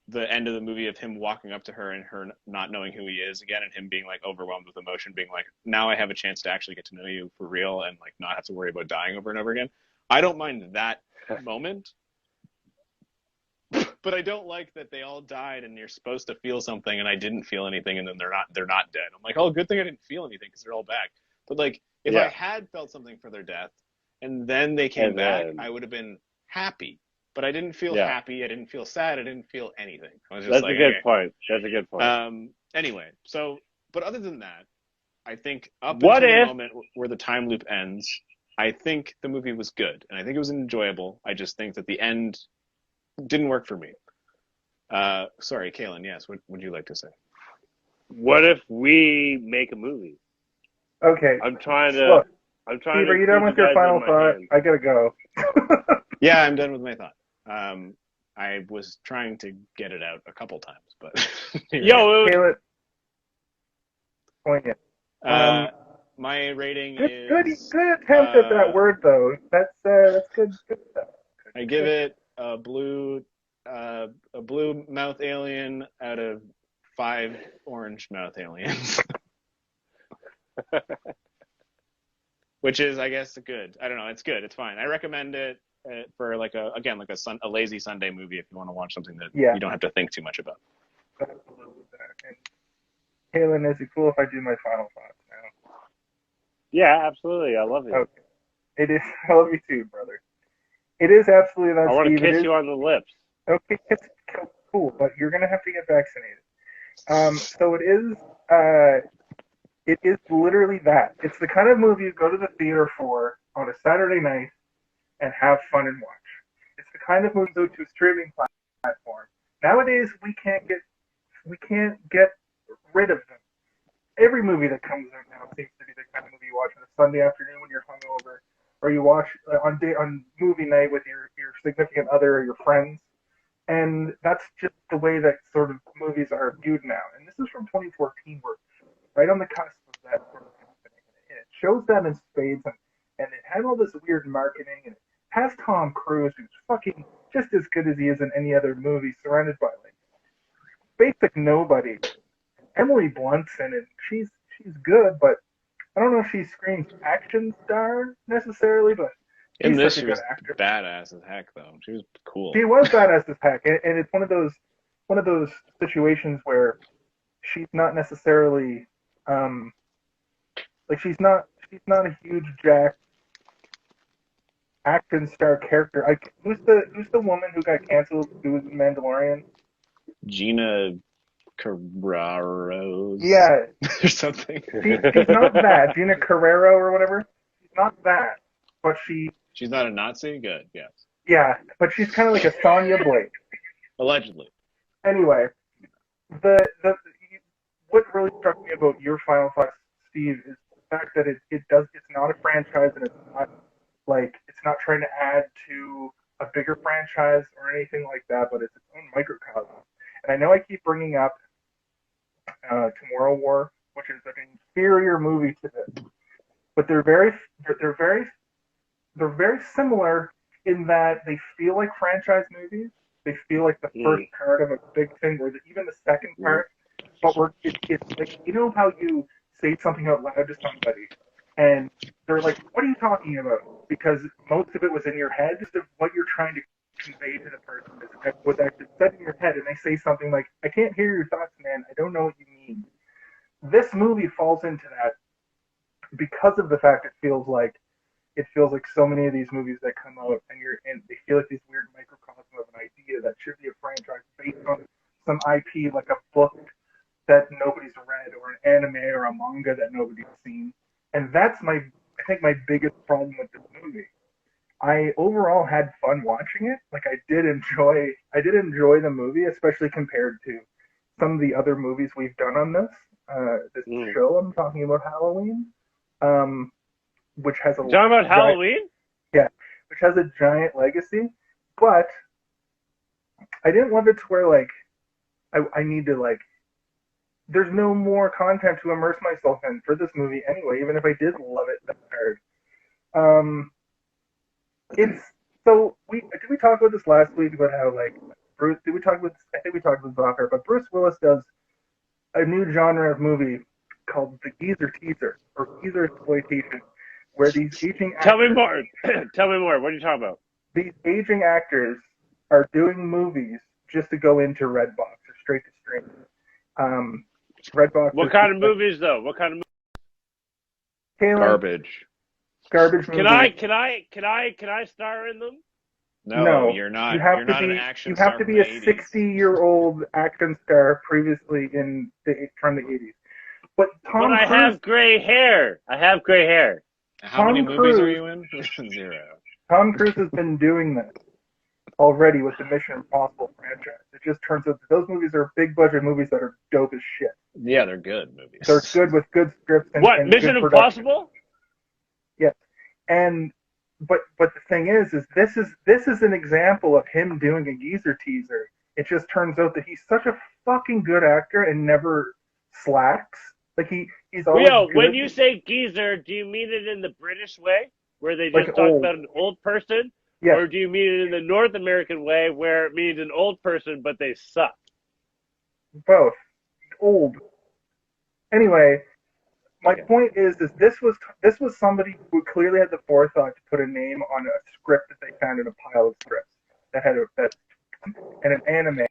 the end of the movie of him walking up to her and her not knowing who he is again, and him being like overwhelmed with emotion, being like, now I have a chance to actually get to know you for real and like not have to worry about dying over and over again. I don't mind that moment. But I don't like that they all died and you're supposed to feel something and I didn't feel anything, and then they're not dead. I'm like, oh, good thing I didn't feel anything because they're all back. But like, if I had felt something for their death and then they came back, I would have been happy. But I didn't feel happy. I didn't feel sad. I didn't feel anything. I was just That's like, a good point. That's a good point. Anyway, so, but other than that, I think up until the moment where the time loop ends, I think the movie was good. And I think it was enjoyable. I just think that the end didn't work for me. Sorry, Kaylin, yes, what would you like to say? What if we make a movie? Okay. I'm trying to... Look, Steve, are you done with your final thought? I gotta go. Yeah, I'm done with my thought. I was trying to get it out a couple times, but... Kaylin, point it. My rating is... Good attempt at that word, though. That's good stuff. I give it a blue mouth alien out of 5 orange mouth aliens. Which is, I guess, good. I don't know. It's good. It's fine. I recommend it for like a lazy Sunday movie if you want to watch something that you don't have to think too much about. And Kaylin, is it cool if I do my final thoughts now? Yeah, absolutely. I love it. Okay. It is. I love you too, brother. It is absolutely not. I want to kiss you on the lips. Okay, it's cool, but you're gonna have to get vaccinated. So it is literally that. It's the kind of movie you go to the theater for on a Saturday night and have fun and watch. It's the kind of movie you go to a streaming platform. Nowadays, we can't get rid of them. Every movie that comes out now seems to be the kind of movie you watch on a Sunday afternoon when you're hungover, or you watch on movie night with your significant other or your friends. And that's just the way that sort of movies are viewed now. And this is from 2014. We're right on the cusp of that sort of happening. And it shows them in spades, and it had all this weird marketing, and it has Tom Cruise, who's fucking just as good as he is in any other movie, surrounded by like basic nobody. Emily Blunt's in it. She's good, but I don't know if she screams action star necessarily, but in this, she was badass as heck, though. She was cool. She was badass as heck, and it's one of those situations where she's not necessarily like she's not a huge jack action star character. Like who's the woman who got canceled who was in Mandalorian? Gina Carreros. Yeah, Or something. she's not that. Gina Carrero or whatever. She's not that, but She's not a Nazi? Good, yes. yeah, but she's kind of like a Sonya Blake. Allegedly. Anyway, the what really struck me about your final thoughts, Steve, is the fact that it's not a franchise and it's not trying to add to a bigger franchise or anything like that, but it's its own microcosm. And I know I keep bringing up Tomorrow War, which is an inferior movie to this, but they're very similar in that they feel like franchise movies. They feel like the first part of a big thing, or even the second part. But it's like, you know how you say something out loud to somebody, and they're like, "What are you talking about?" Because most of it was in your head. Just of what you're trying to convey to the person was actually said in your head, and they say something like, "I can't hear your thoughts, man. I don't know what you mean." This movie falls into that because of the fact it feels like so many of these movies that come out and they feel like these weird microcosm of an idea that should be a franchise based on some IP, like a book that nobody's read or an anime or a manga that nobody's seen. And that's I think my biggest problem with this movie. I overall had fun watching it. Like I did enjoy the movie, especially compared to some of the other movies we've done on this show. I'm talking about Halloween. Which has a talking about Halloween? Yeah, which has a giant legacy, but I didn't love it to where like I need to like. There's no more content to immerse myself in for this movie anyway, even if I did love it that hard. It's so did we talk about this last week about how like Bruce? Did we talk about? I think we talked about this off air, but Bruce Willis does a new genre of movie called the geezer teaser or geezer exploitation, where these aging actors... Tell me more. Tell me more. What are you talking about? These aging actors are doing movies just to go into Redbox or straight to streaming. Redbox. What kind of movies, though? What kind of movies? Garbage. Garbage movies. Can I star in them? No, you're not. You're not an action star. You have to be a 60-year-old action star previously from the 80s. But I have gray hair. How many movies are you in? 0. Tom Cruise has been doing this already with the Mission Impossible franchise. It just turns out that those movies are big budget movies that are dope as shit. Yeah, they're good movies. They're good with good scripts and what and Mission good Impossible? Yes, but the thing is this is an example of him doing a geezer teaser. It just turns out that he's such a fucking good actor and never slacks. Like he's always good. When you say geezer, do you mean it in the British way, where they just like talk old. about an old person? Yes. Or do you mean it in the North American way, where it means an old person, but they suck? Both. Old. Anyway, my point is this was somebody who clearly had the forethought to put a name on a script that they found in a pile of scripts that had and an anime.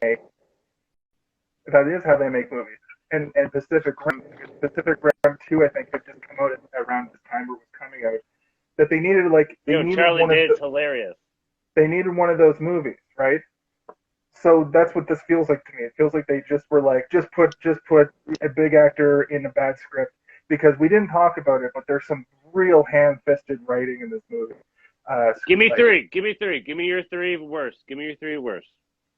That is how they make movies. And Pacific Rim 2, I think, had just come out around this time where it was coming out. That they needed Charlie Day's hilarious. They needed one of those movies, right? So that's what this feels like to me. It feels like they just were like, just put a big actor in a bad script, because we didn't talk about it, but there's some real ham-fisted writing in this movie. Give me three. Give me your three worst.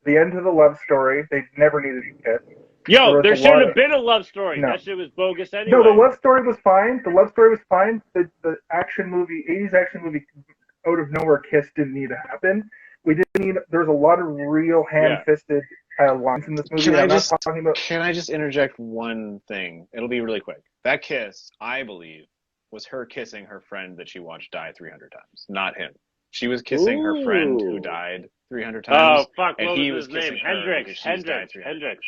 The end of the love story. They never needed to kiss. There shouldn't have been a love story. No. That shit was bogus anyway. No, the love story was fine. The action movie, 80s action movie, out of nowhere kiss didn't need to happen. We didn't need. There's a lot of real ham-fisted lines in this movie. Can I just interject one thing? It'll be really quick. That kiss, I believe, was her kissing her friend that she watched die 300 times, not him. She was kissing her friend who died 300 times. Oh, fuck. And what he was was his kissing name? her because she's died 300 Hendrix.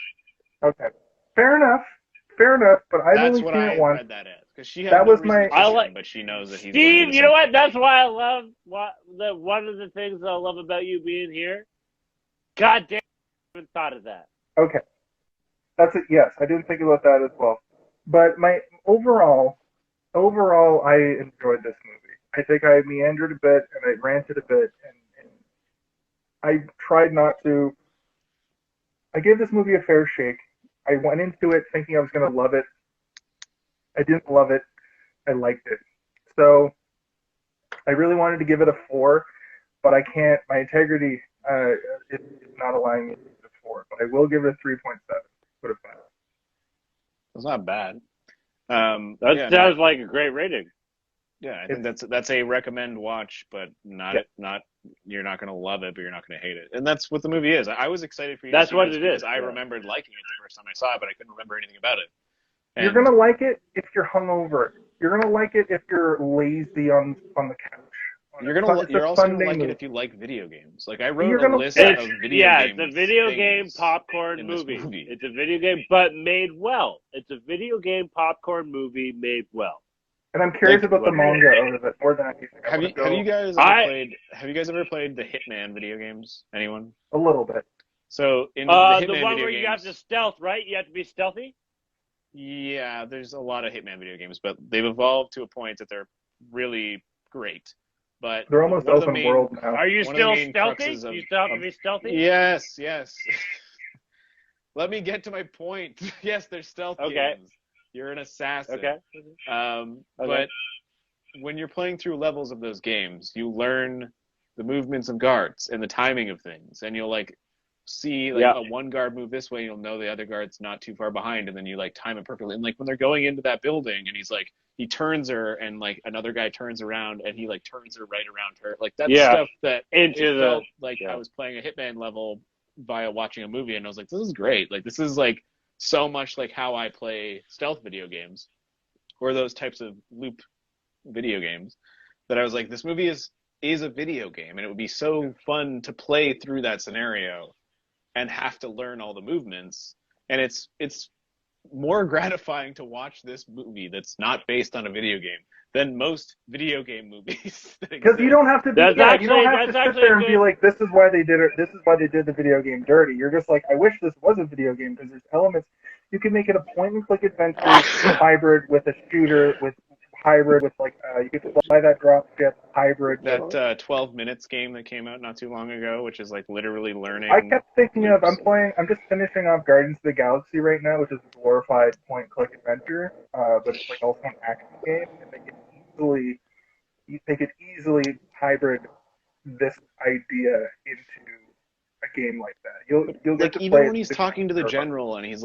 Okay. Fair enough, but I've only seen it once. Read that as. Because she had no reason to kiss him, but she knows that he's Steve, you know what? That's why I love one of the things I love about you being here. God damn, I haven't thought of that. Okay. That's it. Yes, I didn't think about that as well. But my overall, I enjoyed this movie. I think I meandered a bit and I ranted a bit, and I tried not to. I gave this movie a fair shake. I went into it thinking I was going to love it. I didn't love it. I liked it. So I really wanted to give it a 4, but I can't. My integrity is not allowing me to give it a 4, but I will give it a 3.7 out of 5. It's not bad. That sounds like a great rating. Yeah, I think that's a recommend watch, but not you're not going to love it, but you're not going to hate it. And that's what the movie is. I was excited for you That's to see what this it because is. I remembered liking it the first time I saw it, but I couldn't remember anything about it. You're going to like it if you're hungover. You're going to like it if you're lazy on the couch. You're also gonna like it if you like video games. Like I wrote a list of video games. It's a video game popcorn movie. It's a video game, but made well. It's a video game popcorn movie made well. And I'm curious about the manga out of it more than anything. Have you guys ever played the Hitman video games? Anyone? A little bit. So in the Hitman the one video where games, you have to stealth, right? You have to be stealthy. Yeah, there's a lot of Hitman video games, but they've evolved to a point that they're really great. But they're almost open world now. Are you still stealthy? Do you still have to be stealthy? Yes. Let me get to my point. Yes, they're stealth games. You're an assassin. Okay. But when you're playing through levels of those games, you learn the movements of guards and the timing of things, and you'll see a one guard move this way, you'll know the other guard's not too far behind, and then you time it perfectly. And when they're going into that building, and he turns her, and another guy turns around, and he turns her right around her. That's stuff that felt I was playing a Hitman level via watching a movie, and I was like, this is great. This is so much how I play stealth video games, or those types of loop video games, that I was like, this movie is a video game, and it would be so fun to play through that scenario and have to learn all the movements. And it's more gratifying to watch this movie that's not based on a video game than most video game movies. Because you don't have to sit there and be like, this is why they did it. This is why they did the video game dirty. You're just like, I wish this was a video game because there's elements. You can make it a point-and-click adventure hybrid with a shooter with hybrid with you could fly that dropship hybrid. That 12 minutes game that came out not too long ago, which is literally learning. I kept thinking of I'm just finishing off Guardians of the Galaxy right now, which is a glorified point-and-click adventure, but it's also an action game, and they could easily hybrid this idea into a game like that. You'll get to even play when he's talking to the general and he's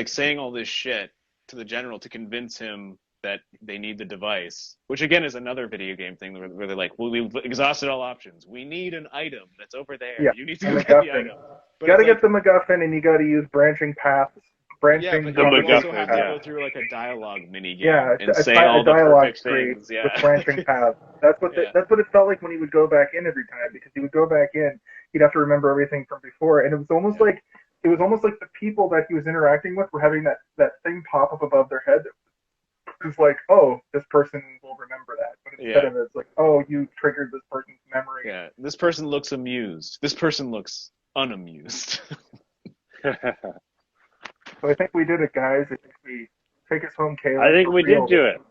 saying all this shit to the general to convince him that they need the device, which again is another video game thing where they're like, well, we've exhausted all options. We need an item that's over there. Yeah, you need to go get the item. You got to get the MacGuffin, and you got to use branching paths. But you also have to go through a dialogue mini game and say all the perfect things. With branching paths. That's what it felt like when he would go back in every time, because he would go back in, he'd have to remember everything from before, and it was almost like the people that he was interacting with were having that thing pop up above their head. It's like, oh, this person will remember that. But instead of it's like, oh, you triggered this person's memory. Yeah, this person looks amused. This person looks unamused. So I think we did it, guys. I think we take us home, Caleb. I think we did do it.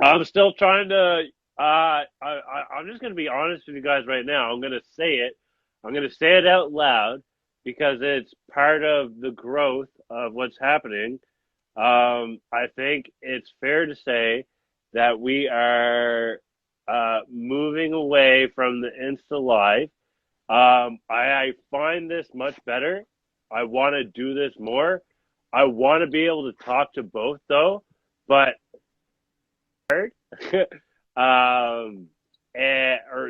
I'm still trying to. I'm just going to be honest with you guys right now. I'm going to say it. I'm going to say it out loud because it's part of the growth of what's happening. I think it's fair to say that we are moving away from the Insta Live. I find this much better. I want to do this more. I want to be able to talk to both, though, but hard. Or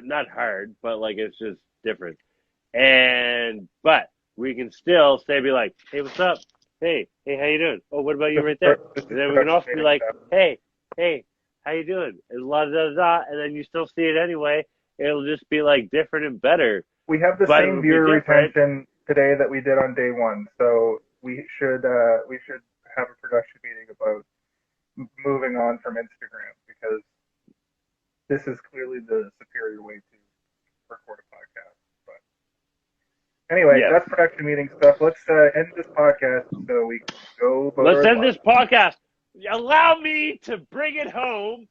not hard, but it's just different. But we can still be like, hey, what's up? Hey, how you doing? Oh, what about you right there? And then we can also be like, hey, how you doing? And and then you still see it anyway. It'll just be different and better. We have the same viewer retention today that we did on day one, so we should have a production meeting about moving on from Instagram, because this is clearly the superior way to record a podcast. But anyway, that's production meeting stuff. Let's end this podcast so we can go. Let's end this podcast. Allow me to bring it home.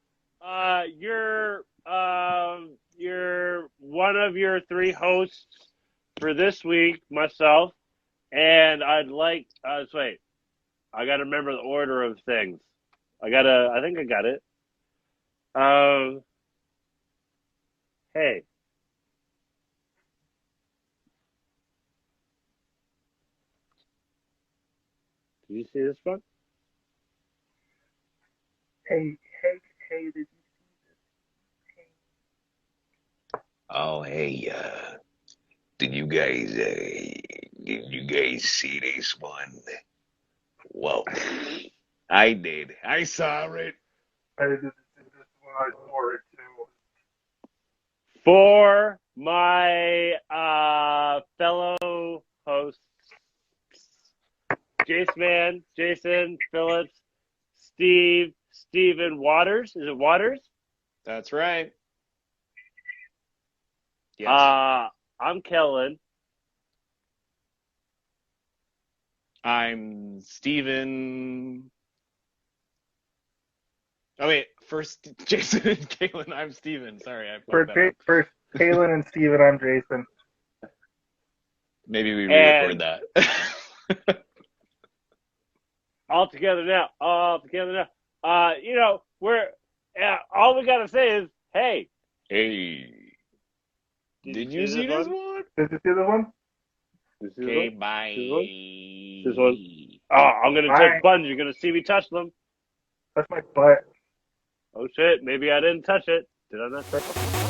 You're one of your three hosts for this week myself, and I'd like. Wait, I got to remember the order of things. I think I got it. Hey. Did you see this one? Hey, did you see this? Oh, hey, did you guys see this one? Well, I did. I saw it. I did this one. I saw it too. For my fellow hosts, Jason, Phillips, Steven Waters. Is it Waters? That's right. Yes. I'm Kellen. I'm Steven. Oh, wait. First, Jason and Caitlin. I'm Steven. Sorry, I fucked that up. First, Kaylin and Steven, I'm Jason. Maybe we re-record that. All together now. We're all we gotta say is, hey. Hey. Did you see this one? Did you see this one? Okay, bye. This one? I'm gonna touch buttons. You're gonna see me touch them. That's my butt. Oh shit! Maybe I didn't touch it. Did I not touch it?